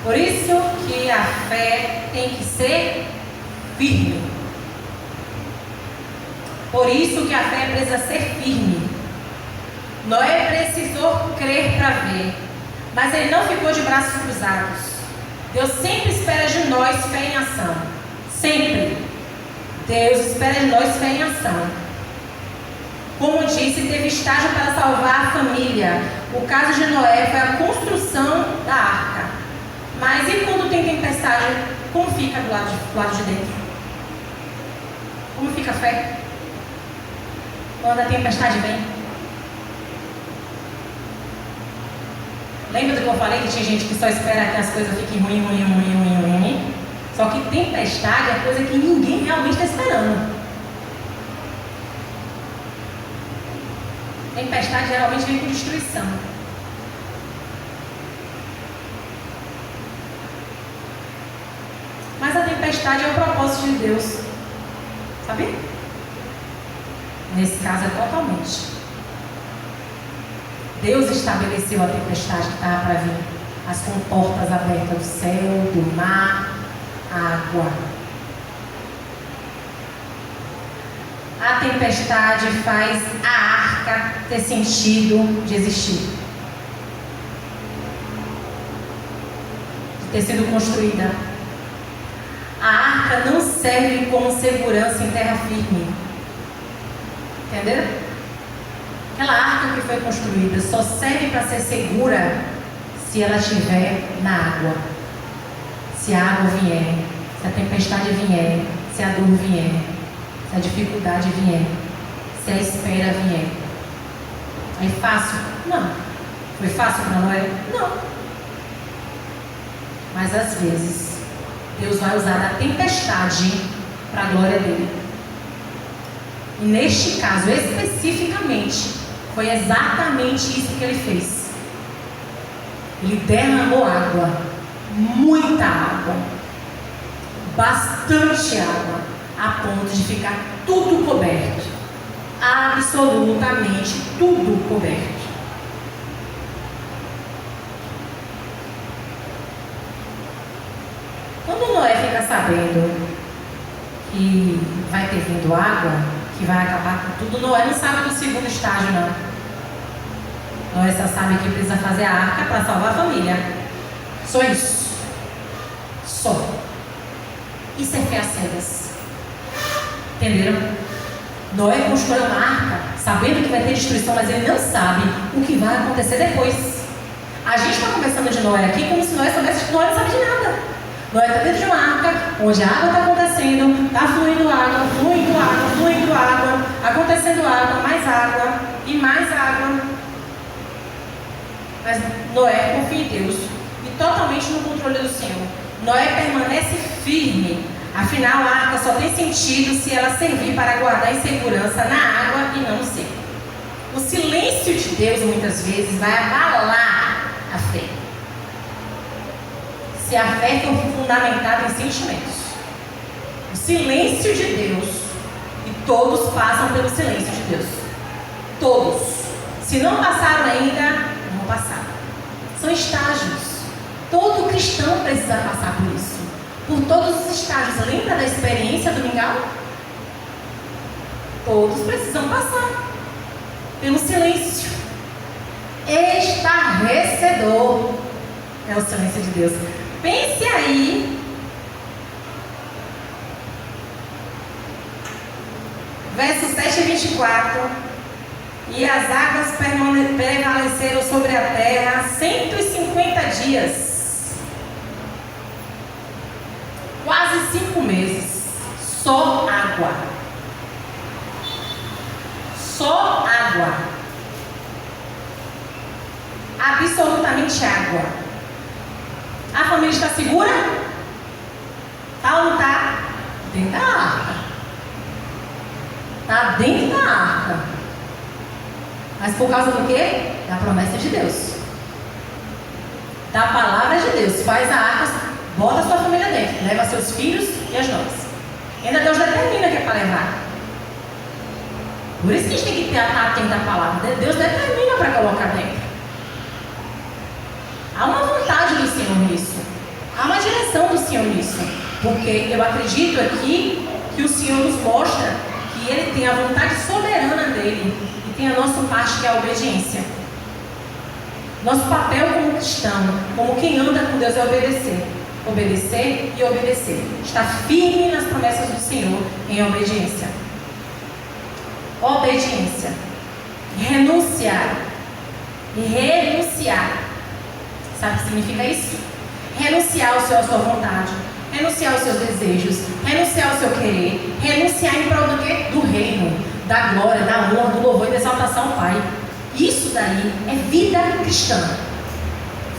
Speaker 1: Por isso que a fé tem que ser firme. Por isso que a fé precisa ser firme. Noé precisou crer para ver, mas ele não ficou de braços cruzados. Deus sempre espera de nós fé em ação. Sempre. Deus espera de nós fé em ação. Como disse, teve estágio para salvar a família. O caso de Noé foi a construção da arca. Mas e quando tem tempestade, como fica do lado de dentro? Como fica a fé? Quando a tempestade vem. Lembra do que eu falei que tinha gente que só espera que as coisas fiquem ruim? Só que tempestade é coisa que ninguém realmente está esperando. Tempestade geralmente vem com destruição. Mas a tempestade é o propósito de Deus. Sabe? Nesse caso é totalmente. Deus estabeleceu a tempestade que estava para vir. As comportas abertas do céu, do mar, água. A tempestade faz a arca ter sentido de existir. De ter sido construída. A arca não serve como segurança em terra firme. Entendeu? Aquela arca que foi construída só serve para ser segura se ela estiver na água. Se a água vier, se a tempestade vier, se a dor vier, se a dificuldade vier, se a espera vier. É fácil? Não. Foi fácil para Noé? Não. Mas às vezes Deus vai usar da tempestade para a glória dele. E neste caso, especificamente, foi exatamente isso que ele fez. Ele derramou água, muita água, bastante água, a ponto de ficar tudo coberto, absolutamente tudo coberto. Quando Noé fica sabendo que vai ter vindo água, que vai acabar com tudo, Noé não sabe do segundo estágio, não. Noé só sabe que precisa fazer a arca para salvar a família. Só isso. Só. Isso é fé às cegas. Entenderam? Noé constrói uma arca, sabendo que vai ter destruição, mas ele não sabe o que vai acontecer depois. A gente está conversando de Noé aqui como se Noé soubesse que Noé não sabe de nada. Noé está dentro de uma arca, onde a água está acontecendo, está fluindo água, fluindo água, fluindo água, acontecendo água, mais água e mais água. Mas Noé confia em Deus e totalmente no controle do Senhor. Noé permanece firme, afinal a arca só tem sentido se ela servir para guardar em segurança na água e não no seco. O silêncio de Deus muitas vezes vai abalar a fé. Se a fé for fundamentada em sentimentos. O silêncio de Deus, e todos passam pelo silêncio de Deus. Todos. Se não passaram ainda, vão passar. São estágios. Todo cristão precisa passar por isso. Por todos os estágios. Lembra da experiência do mingau? Todos precisam passar pelo silêncio. Estarrecedor é o silêncio de Deus. Pense aí, versos 7 e 24, e as águas prevaleceram sobre a terra 150 dias, quase 5 meses, só água, absolutamente água. A família está segura? Está ou não está? Dentro da arca. Está dentro da arca. Mas por causa do quê? Da promessa de Deus. Da palavra de Deus. Faz a arca, bota a sua família dentro. Leva seus filhos e as noras. Ainda Deus determina que é para levar. Por isso que a gente tem que estar atento à palavra. Deus determina para colocar dentro. Há uma vontade do Senhor nisso. Há uma direção do Senhor nisso. Porque eu acredito aqui que o Senhor nos mostra que Ele tem a vontade soberana dEle. E tem a nossa parte, que é a obediência. Nosso papel como cristão, como quem anda com Deus, é obedecer. Obedecer e obedecer. Estar firme nas promessas do Senhor em obediência. Obediência. Renunciar. Renunciar. Sabe o que significa isso? Renunciar à sua vontade, renunciar aos seus desejos, renunciar ao seu querer, renunciar em prol do quê? Do reino, da glória, da honra, do louvor e da exaltação ao Pai. Isso daí é vida cristã.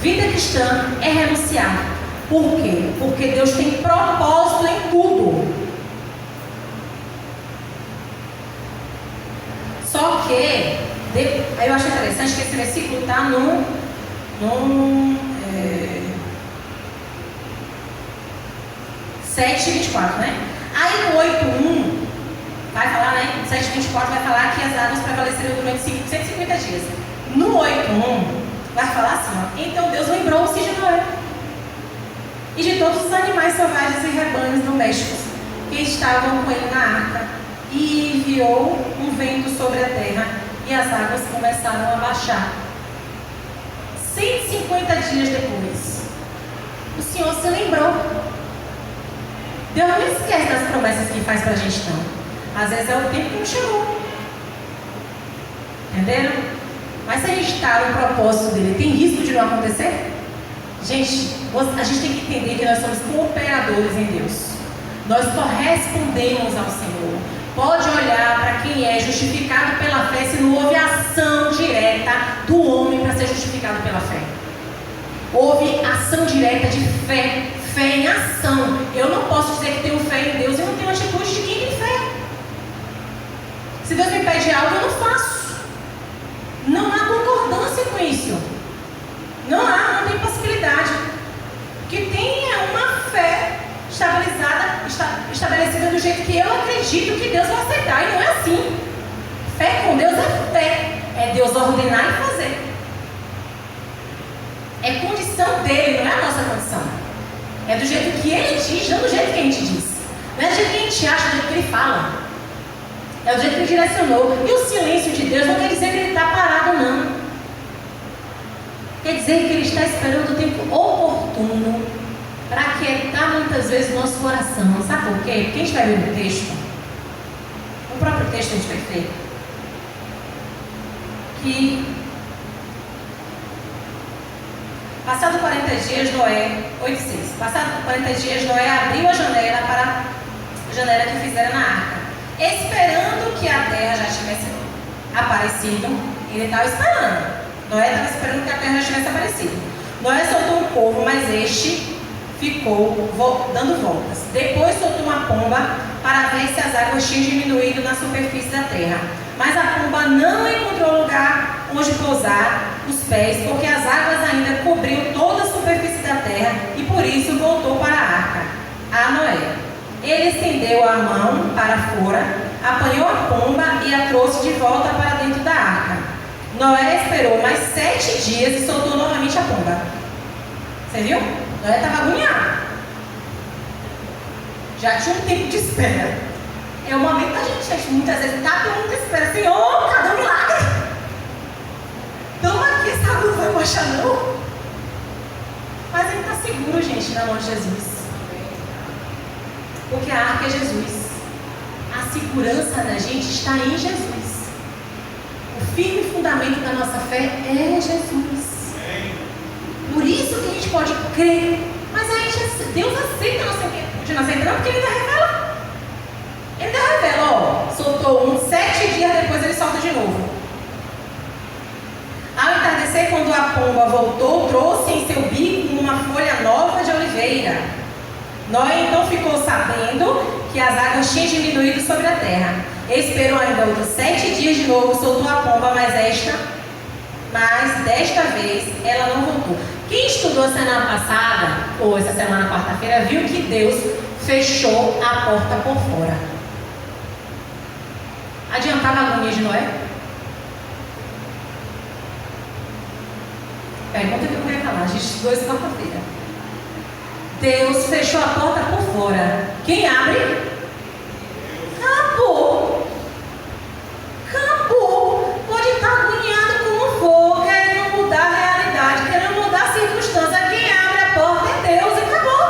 Speaker 1: Vida cristã é renunciar. Por quê? Porque Deus tem propósito em tudo. Só que, eu acho interessante que esse versículo está no 7:24, né? Aí no 8:1 vai falar, né? 7:24 vai falar que as águas prevaleceram durante 150 dias. No 8:1 vai falar assim, ó, então Deus lembrou-se de Noé e de todos os animais selvagens e rebanhos domésticos que estavam com ele na arca, e enviou um vento sobre a terra, e as águas começaram a baixar. 150 dias depois, o Senhor se lembrou. Deus não esquece das promessas que faz pra gente, não. Às vezes é o tempo que não chegou. Entenderam? Mas se a gente está no propósito dele, tem risco de não acontecer? Gente, a gente tem que entender que nós somos cooperadores em Deus. Nós correspondemos ao Senhor. Pode olhar para quem é justificado pela fé, se não houve ação direta do homem para ser justificado pela fé. Houve ação direta de fé, fé em ação. Eu não posso dizer que tenho fé em Deus e não tenho atitude de quem tem fé. Se Deus me pede algo, eu não faço. Não há concordância com isso. Não tem possibilidade. O que tem é uma fé estabelecida do jeito que eu acredito que Deus vai aceitar. E não é assim. Fé com Deus é fé. É Deus ordenar e fazer. É condição dele, não é a nossa condição. É do jeito que ele diz, não do jeito que a gente diz. Não é do jeito que a gente acha, do jeito que ele fala. É do jeito que ele direcionou. E o silêncio de Deus não quer dizer que ele está parado, não. Quer dizer que ele está esperando o tempo oportuno para aquietar muitas vezes o nosso coração. Sabe por quê? Porque a gente vai ver no texto, o próprio texto a gente vai ver, que passado 40 dias, Noé, 8:6. Passado 40 dias, Noé abriu a janela para a janela que fizeram na arca, esperando que a terra já tivesse aparecido. Ele estava esperando. Noé estava esperando que a terra já tivesse aparecido. Noé soltou um corvo, mas este ficou dando voltas. Depois soltou uma pomba para ver se as águas tinham diminuído na superfície da terra. Mas a pomba não encontrou lugar onde pousar os pés, porque as águas ainda cobriam toda a superfície da terra, e por isso voltou para a arca, a Noé. Ele estendeu a mão para fora, apanhou a pomba e a trouxe de volta para dentro da arca. Noé esperou mais 7 dias e soltou novamente a pomba. Você viu? Noé estava agoniado. Já tinha um tempo de espera. É o momento da gente muitas vezes está todo mundo espera. Senhor, cadê o milagre? Então aqui essa água não vai baixar não. Mas ele está seguro, gente, na mão de Jesus. Porque a arca é Jesus. A segurança da gente está em Jesus. O firme fundamento da nossa fé é Jesus. Por isso que a gente pode crer. Mas Deus aceita a nossa inquietude, não aceita não, porque Ele ainda revela. Ele ainda revela, ó, soltou um, 7 dias depois ele solta de novo. Ao entardecer, quando a pomba voltou, trouxe em seu bico uma folha nova de oliveira. Noé então ficou sabendo que as águas tinham diminuído sobre a terra. Esperou ainda outros 7 dias de novo, soltou a pomba, mas desta vez ela não voltou. Quem estudou a semana passada, ou essa semana quarta-feira, viu que Deus fechou a porta por fora. Adiantava a agonia de Noé? Pergunta que eu queria falar, a gente estudou essa quarta-feira. Deus fechou a porta por fora. Quem abre? Acabou. Pode estar agoniado como for, querendo mudar a realidade, querendo mudar a circunstância. Quem abre a porta é Deus e acabou.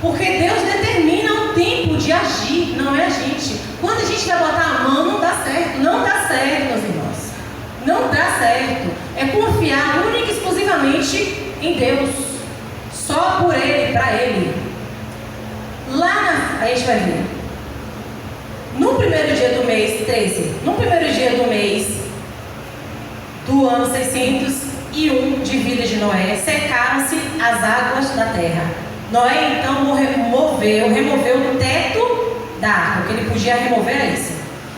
Speaker 1: Porque Deus determina o tempo de agir, não é a gente. Quando a gente vai botar a mão, não dá certo. Não dá certo, meus irmãos. Não dá certo. É confiar única e exclusivamente em Deus. Só por Ele, para Ele. A gente vai ver. No primeiro dia do mês 13, no primeiro dia do mês do ano 601 de vida de Noé, secaram-se as águas da terra. Noé então removeu o teto da arca, o que ele podia remover era isso.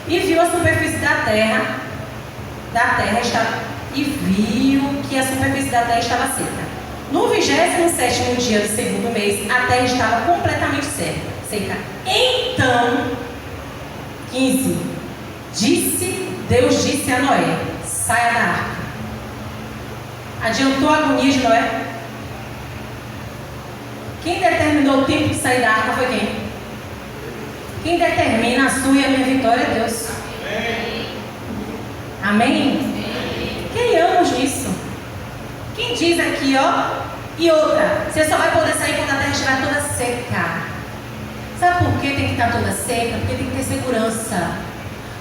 Speaker 1: E viu a superfície da terra e viu que a superfície da terra estava seca. No 27º dia do segundo mês, a terra estava completamente seca. Então, 15. Deus disse a Noé: saia da arca. Adiantou a agonia de Noé? Quem determinou o tempo de sair da arca foi quem? Quem determina a sua e a minha vitória é Deus. Amém? Queiramos nisso. Quem diz aqui, ó, e outra, você só vai poder sair quando a terra estiver toda seca. Sabe por que tem que estar toda seca? Porque tem que ter segurança.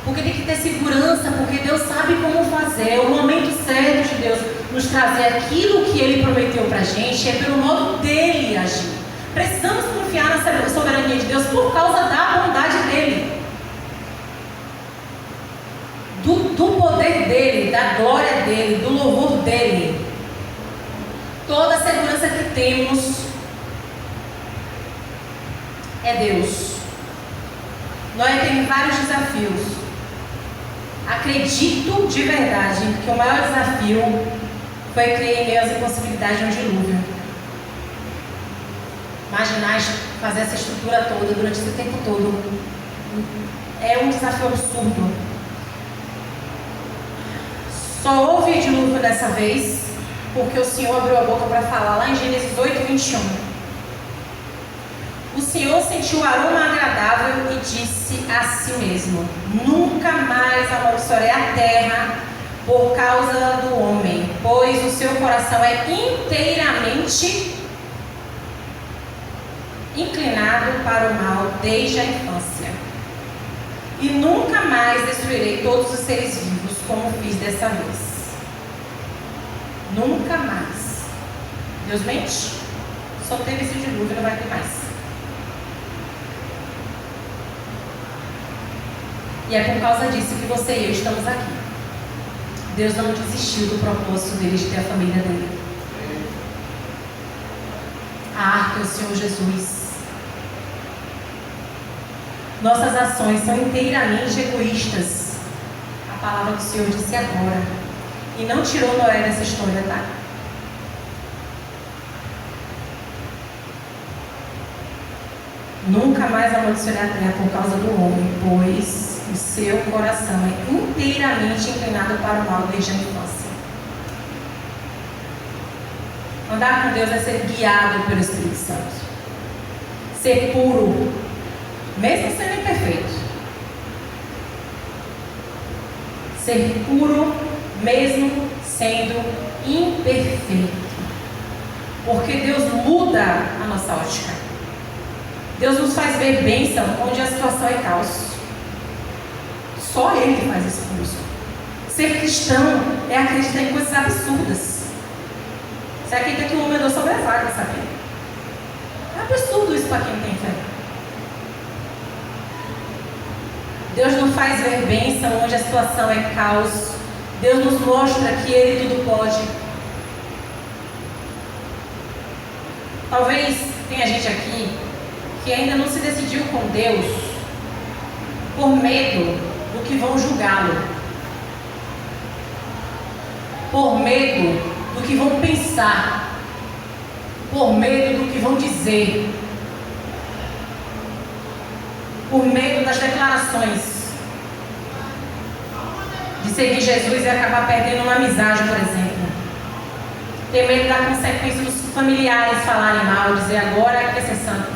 Speaker 1: Porque Deus sabe como fazer. O momento certo de Deus nos trazer aquilo que Ele prometeu pra gente é pelo modo dele agir. Precisamos confiar na soberania de Deus por causa da bondade dele. Do poder dele, da glória dele, do louvor dele. Toda a segurança que temos é Deus. Noé teve vários desafios. Acredito de verdade que o maior desafio foi criar em meio às impossibilidades de um dilúvio. Imaginar fazer essa estrutura toda durante esse tempo todo é um desafio absurdo. Só houve dilúvio dessa vez porque o Senhor abriu a boca para falar lá em Gênesis 8:21. O Senhor sentiu o aroma agradável e disse a si mesmo: nunca mais amaldiçoarei a terra por causa do homem, pois o seu coração é inteiramente inclinado para o mal desde a infância. E nunca mais destruirei todos os seres vivos como fiz dessa vez. Nunca mais. Deus mente? Só teve esse dilúvio, não vai ter mais. E é por causa disso que você e eu estamos aqui. Deus não desistiu do propósito dele de ter a família dele. A arca é o Senhor Jesus. Nossas ações são inteiramente egoístas. A palavra do Senhor disse agora. E não tirou Noé dessa história, tá? Nunca mais amaldiçoarei a terra por causa do homem, pois o seu coração é inteiramente inclinado para o mal desde a infância. Andar com Deus é ser guiado pelo Espírito Santo. Ser puro, mesmo sendo imperfeito. Ser puro, mesmo sendo imperfeito. Porque Deus muda a nossa ótica. Deus nos faz ver bênção onde a situação é caos. Só Ele faz isso conosco. Ser cristão é acreditar em coisas absurdas. Você acredita que o homem andou sobre as águas, sabe? É absurdo isso para quem não tem fé. Deus nos faz ver bênção onde a situação é caos. Deus nos mostra que Ele tudo pode. Talvez tenha gente aqui que ainda não se decidiu com Deus por medo do que vão julgá-lo, por medo do que vão pensar, por medo do que vão dizer, por medo das declarações de seguir Jesus e acabar perdendo uma amizade, por exemplo. Ter medo da consequência dos familiares falarem mal, dizer agora quer ser santo,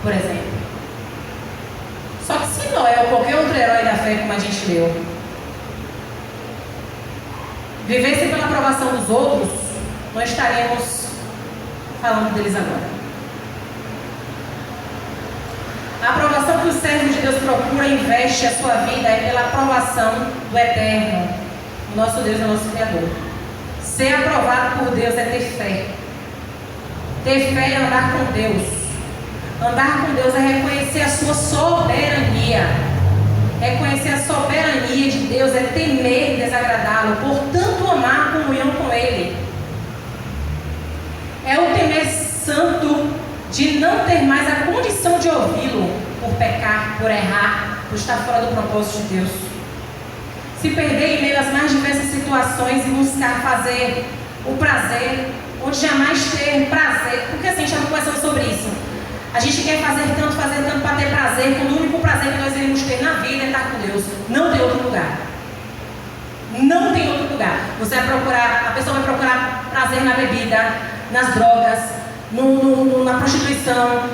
Speaker 1: por exemplo. Só que se Noé ou qualquer outro herói da fé, como a gente leu, vivesse pela aprovação dos outros, nós estaremos falando deles agora. A aprovação que o servo de Deus procura e investe a sua vida é pela aprovação do Eterno, o nosso Deus e o nosso Criador. Ser aprovado por Deus é ter fé. Ter fé é andar com Deus. Andar com Deus é reconhecer a sua soberania. Reconhecer a soberania de Deus é temer desagradá-lo, portanto amar a comunhão com Ele. É o temer santo de não ter mais a condição de ouvi-lo por pecar, por errar, por estar fora do propósito de Deus. Se perder em meio às mais diversas situações e buscar fazer o prazer, onde jamais ter prazer. Porque assim, a gente estava conversando sobre isso. A gente quer fazer tanto para ter prazer, quando o único prazer que nós iremos ter na vida é estar com Deus. Não tem outro lugar. Não tem outro lugar. Você vai procurar, a pessoa vai procurar prazer na bebida, nas drogas, na prostituição,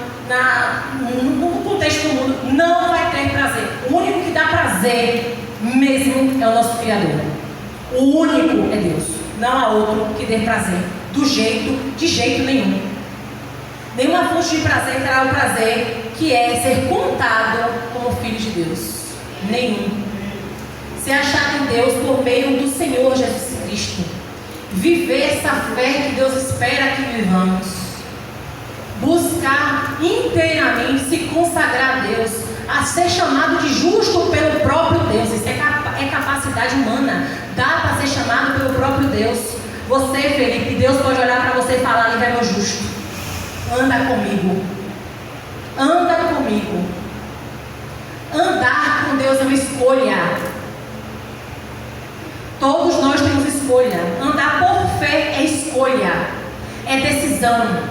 Speaker 1: no contexto do mundo. Não vai ter prazer. O único que dá prazer mesmo é o nosso Criador. O único é Deus. Não há outro que dê prazer. De jeito nenhum. Nenhuma fonte de prazer terá o prazer que é ser contado como filho de Deus. Nenhum. Ser achado em Deus por meio do Senhor Jesus Cristo. Viver essa fé que Deus espera que vivamos. Buscar inteiramente se consagrar a Deus. A ser chamado de justo pelo próprio Deus. Isso é capacidade humana. Dá para ser chamado pelo próprio Deus. Você, Felipe, Deus pode olhar para você e falar: ali vai meu justo. Anda comigo. Anda comigo. uma escolha. Todos nós temos escolha. Andar por fé é escolha, é decisão.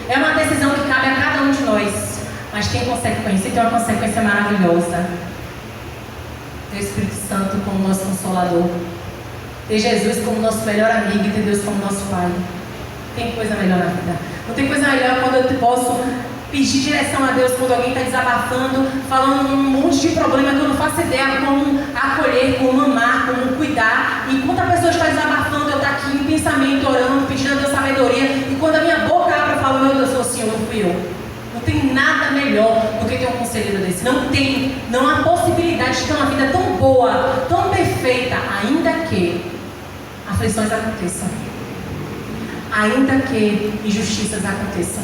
Speaker 1: É uma decisão que cabe a cada um de nós, mas tem consequência, e tem uma consequência maravilhosa. Ter o Espírito Santo como nosso Consolador, ter Jesus como nosso melhor amigo e ter Deus como nosso Pai. Tem coisa melhor na vida. Não tem coisa melhor quando eu posso pedir direção a Deus quando alguém está desabafando, falando um monte de problema que eu não faço ideia como acolher, como amar, como cuidar. Enquanto a pessoa está desabafando, eu estou aqui em pensamento, orando, pedindo a Deus sabedoria. E quando a minha boca abre, eu falo, meu Deus, sou o Senhor, não fui eu. Não tem nada melhor do que ter um conselheiro desse. Não há possibilidade de ter uma vida tão boa, tão perfeita, ainda que aflições aconteçam. Ainda que injustiças aconteçam,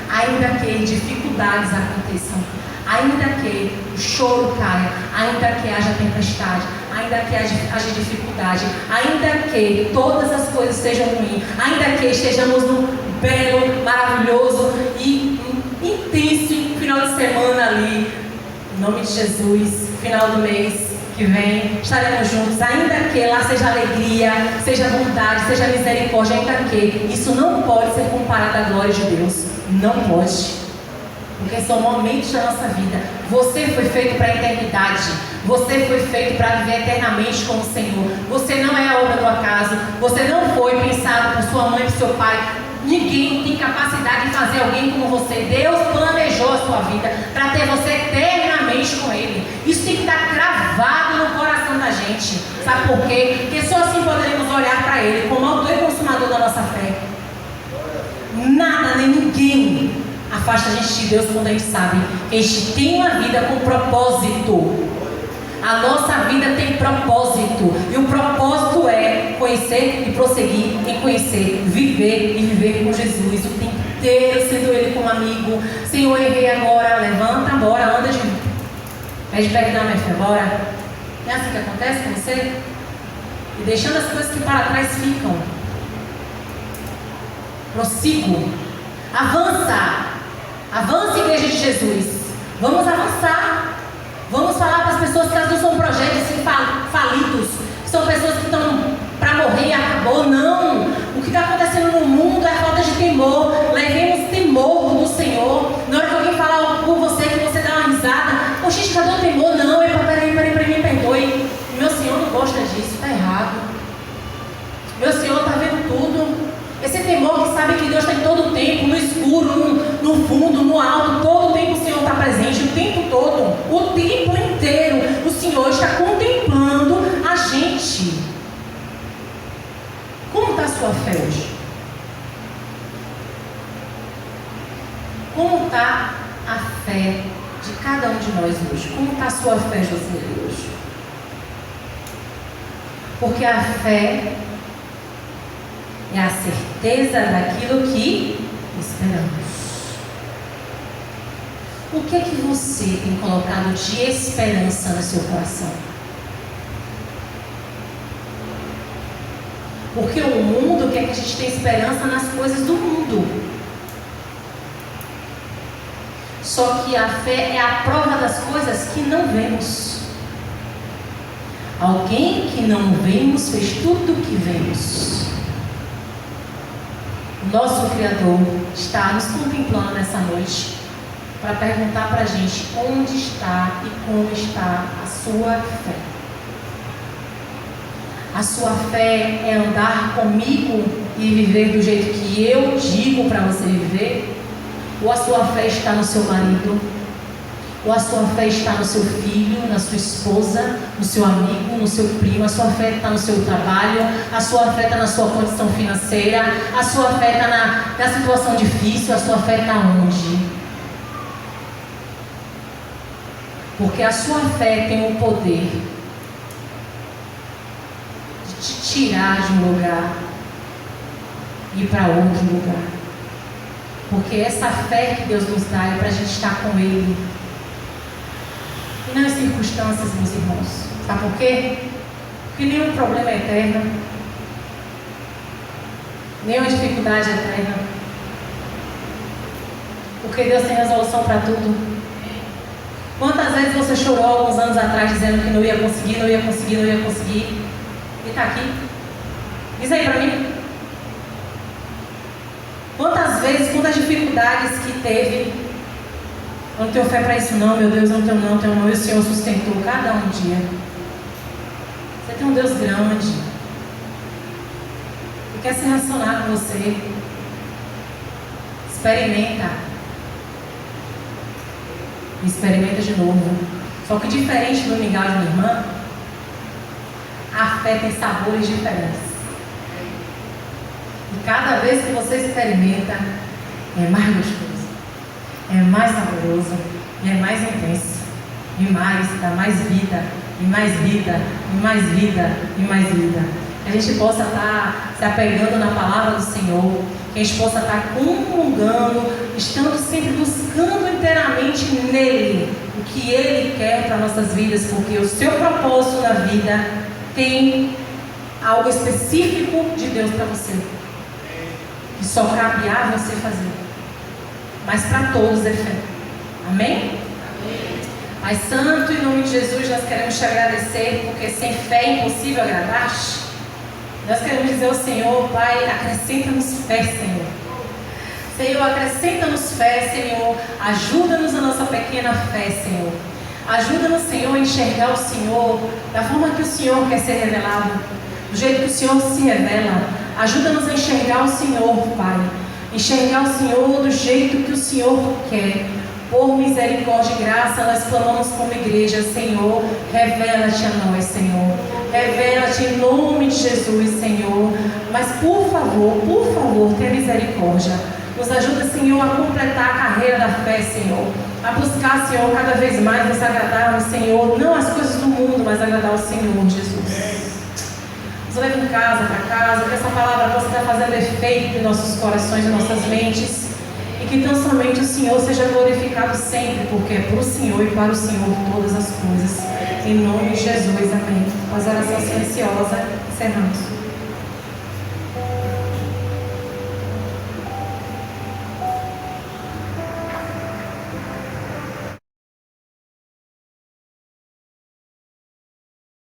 Speaker 1: ainda que dificuldades aconteçam, ainda que o choro caia, ainda que haja tempestade, ainda que haja dificuldade, ainda que todas as coisas sejam ruins, ainda que estejamos num belo, maravilhoso e intenso final de semana ali, em nome de Jesus, final do mês que vem, estaremos juntos, ainda que lá seja alegria, seja bondade, seja misericórdia, ainda que isso não pode ser comparado à glória de Deus, não pode, porque são momentos da nossa vida. Você foi feito para a eternidade, você foi feito para viver eternamente com o Senhor, você não é a obra do acaso, você não foi pensado por sua mãe e por seu pai. Ninguém tem capacidade de fazer alguém como você. Deus planejou a sua vida para ter você eternamente com Ele. Isso tem que estar cravado no coração da gente. Sabe por quê? Porque só assim poderemos olhar para Ele como autor e consumador da nossa fé. Nada nem ninguém afasta a gente de Deus quando a gente sabe que a gente tem uma vida com propósito. A nossa vida tem propósito, e o propósito é conhecer e prosseguir em conhecer, viver e viver com Jesus o tempo inteiro, sendo Ele como amigo. Senhor, errei agora, levanta, bora, anda de pede perdão, minha filha, bora. Não é assim que acontece com você? E deixando as coisas que para trás ficam. Prossigo, avança, igreja de Jesus, vamos avançar. Vamos falar para as pessoas que elas não são projetos assim, falidos, que são pessoas que estão para morrer e acabou. Não! O que está acontecendo no mundo é a falta de temor. Levemos temor do Senhor. Na hora que alguém falar por você, que você dá uma risada, poxa, gente, cadê o temor? Não, peraí, me perdoe. Meu Senhor não gosta disso, está errado. Meu Senhor está vendo tudo. Esse temor que sabe que Deus está em todo o tempo, no escuro, no fundo, no alto, todo o tempo o Senhor está presente, o tempo todo, o tempo inteiro, o Senhor está contemplando a gente. Como está a sua fé hoje? Como está a fé de cada um de nós hoje? Como está a sua fé, José, hoje? Porque a fé é a certeza daquilo que esperamos. O que é que você tem colocado de esperança no seu coração? Porque o mundo quer que a gente tenha esperança nas coisas do mundo. Só que a fé é a prova das coisas que não vemos. Alguém que não vemos fez tudo o que vemos. Nosso Criador está nos contemplando nessa noite para perguntar para a gente onde está e como está a sua fé. A sua fé é andar comigo e viver do jeito que eu digo para você viver? Ou a sua fé está no seu marido? Ou a sua fé está no seu filho, na sua esposa, no seu amigo, no seu primo? A sua fé está no seu trabalho? A sua fé está na sua condição financeira? A sua fé está na situação difícil? A sua fé está onde? Porque a sua fé tem o poder de te tirar de um lugar e ir para outro lugar. Porque essa fé que Deus nos dá é para a gente estar com Ele. E nas circunstâncias, meus irmãos. Sabe por quê? Porque nenhum problema é eterno. Nenhuma dificuldade é eterna. Porque Deus tem resolução para tudo. Quantas vezes você chorou alguns anos atrás dizendo que não ia conseguir, não ia conseguir, não ia conseguir? E está aqui? Diz aí para mim. Quantas vezes, quantas dificuldades que teve? Eu não tenho fé para isso não, meu Deus, não tenho não. E o Senhor sustentou cada um dia. Você tem um Deus grande. Que quer se relacionar com você. Experimenta. E experimenta de novo. Só que diferente do mingau de minha irmã, a fé tem sabores diferentes. E cada vez que você experimenta, é mais gostoso, é mais saboroso, é mais intenso, e mais, dá mais vida, e mais vida, e mais vida, e mais vida. Que a gente possa estar se apegando na palavra do Senhor, que a gente possa estar comungando, estando sempre buscando inteiramente nele, o que Ele quer para nossas vidas, porque o seu propósito na vida tem algo específico de Deus para você. Que só cabe a você fazer. Mas para todos é fé. Amém? Amém? Pai Santo, em nome de Jesus, nós queremos te agradecer, porque sem fé é impossível agradar-te. Nós queremos dizer ao Senhor, Pai, acrescenta-nos fé, Senhor. Senhor, acrescenta-nos fé, Senhor. Ajuda-nos a nossa pequena fé, Senhor. Ajuda-nos, Senhor, a enxergar o Senhor da forma que o Senhor quer ser revelado, do jeito que o Senhor se revela. Ajuda-nos a enxergar o Senhor, Pai. Enxergar o Senhor do jeito que o Senhor quer. Por misericórdia e graça, nós clamamos como igreja, Senhor, revela-te a nós, Senhor. Revela-te em nome de Jesus, Senhor. Mas por favor, tenha misericórdia. Nos ajuda, Senhor, a completar a carreira da fé, Senhor. A buscar, Senhor, cada vez mais nos agradarmos, Senhor. Não as coisas do mundo, mas agradar o Senhor, Jesus. Nos leva em casa, para casa, que essa palavra possa estar fazendo efeito em nossos corações e nossas mentes. E que tão somente o Senhor seja glorificado sempre, porque é para o Senhor e para o Senhor todas as coisas. Em nome de Jesus, amém. Após a oração silenciosa, encerramos.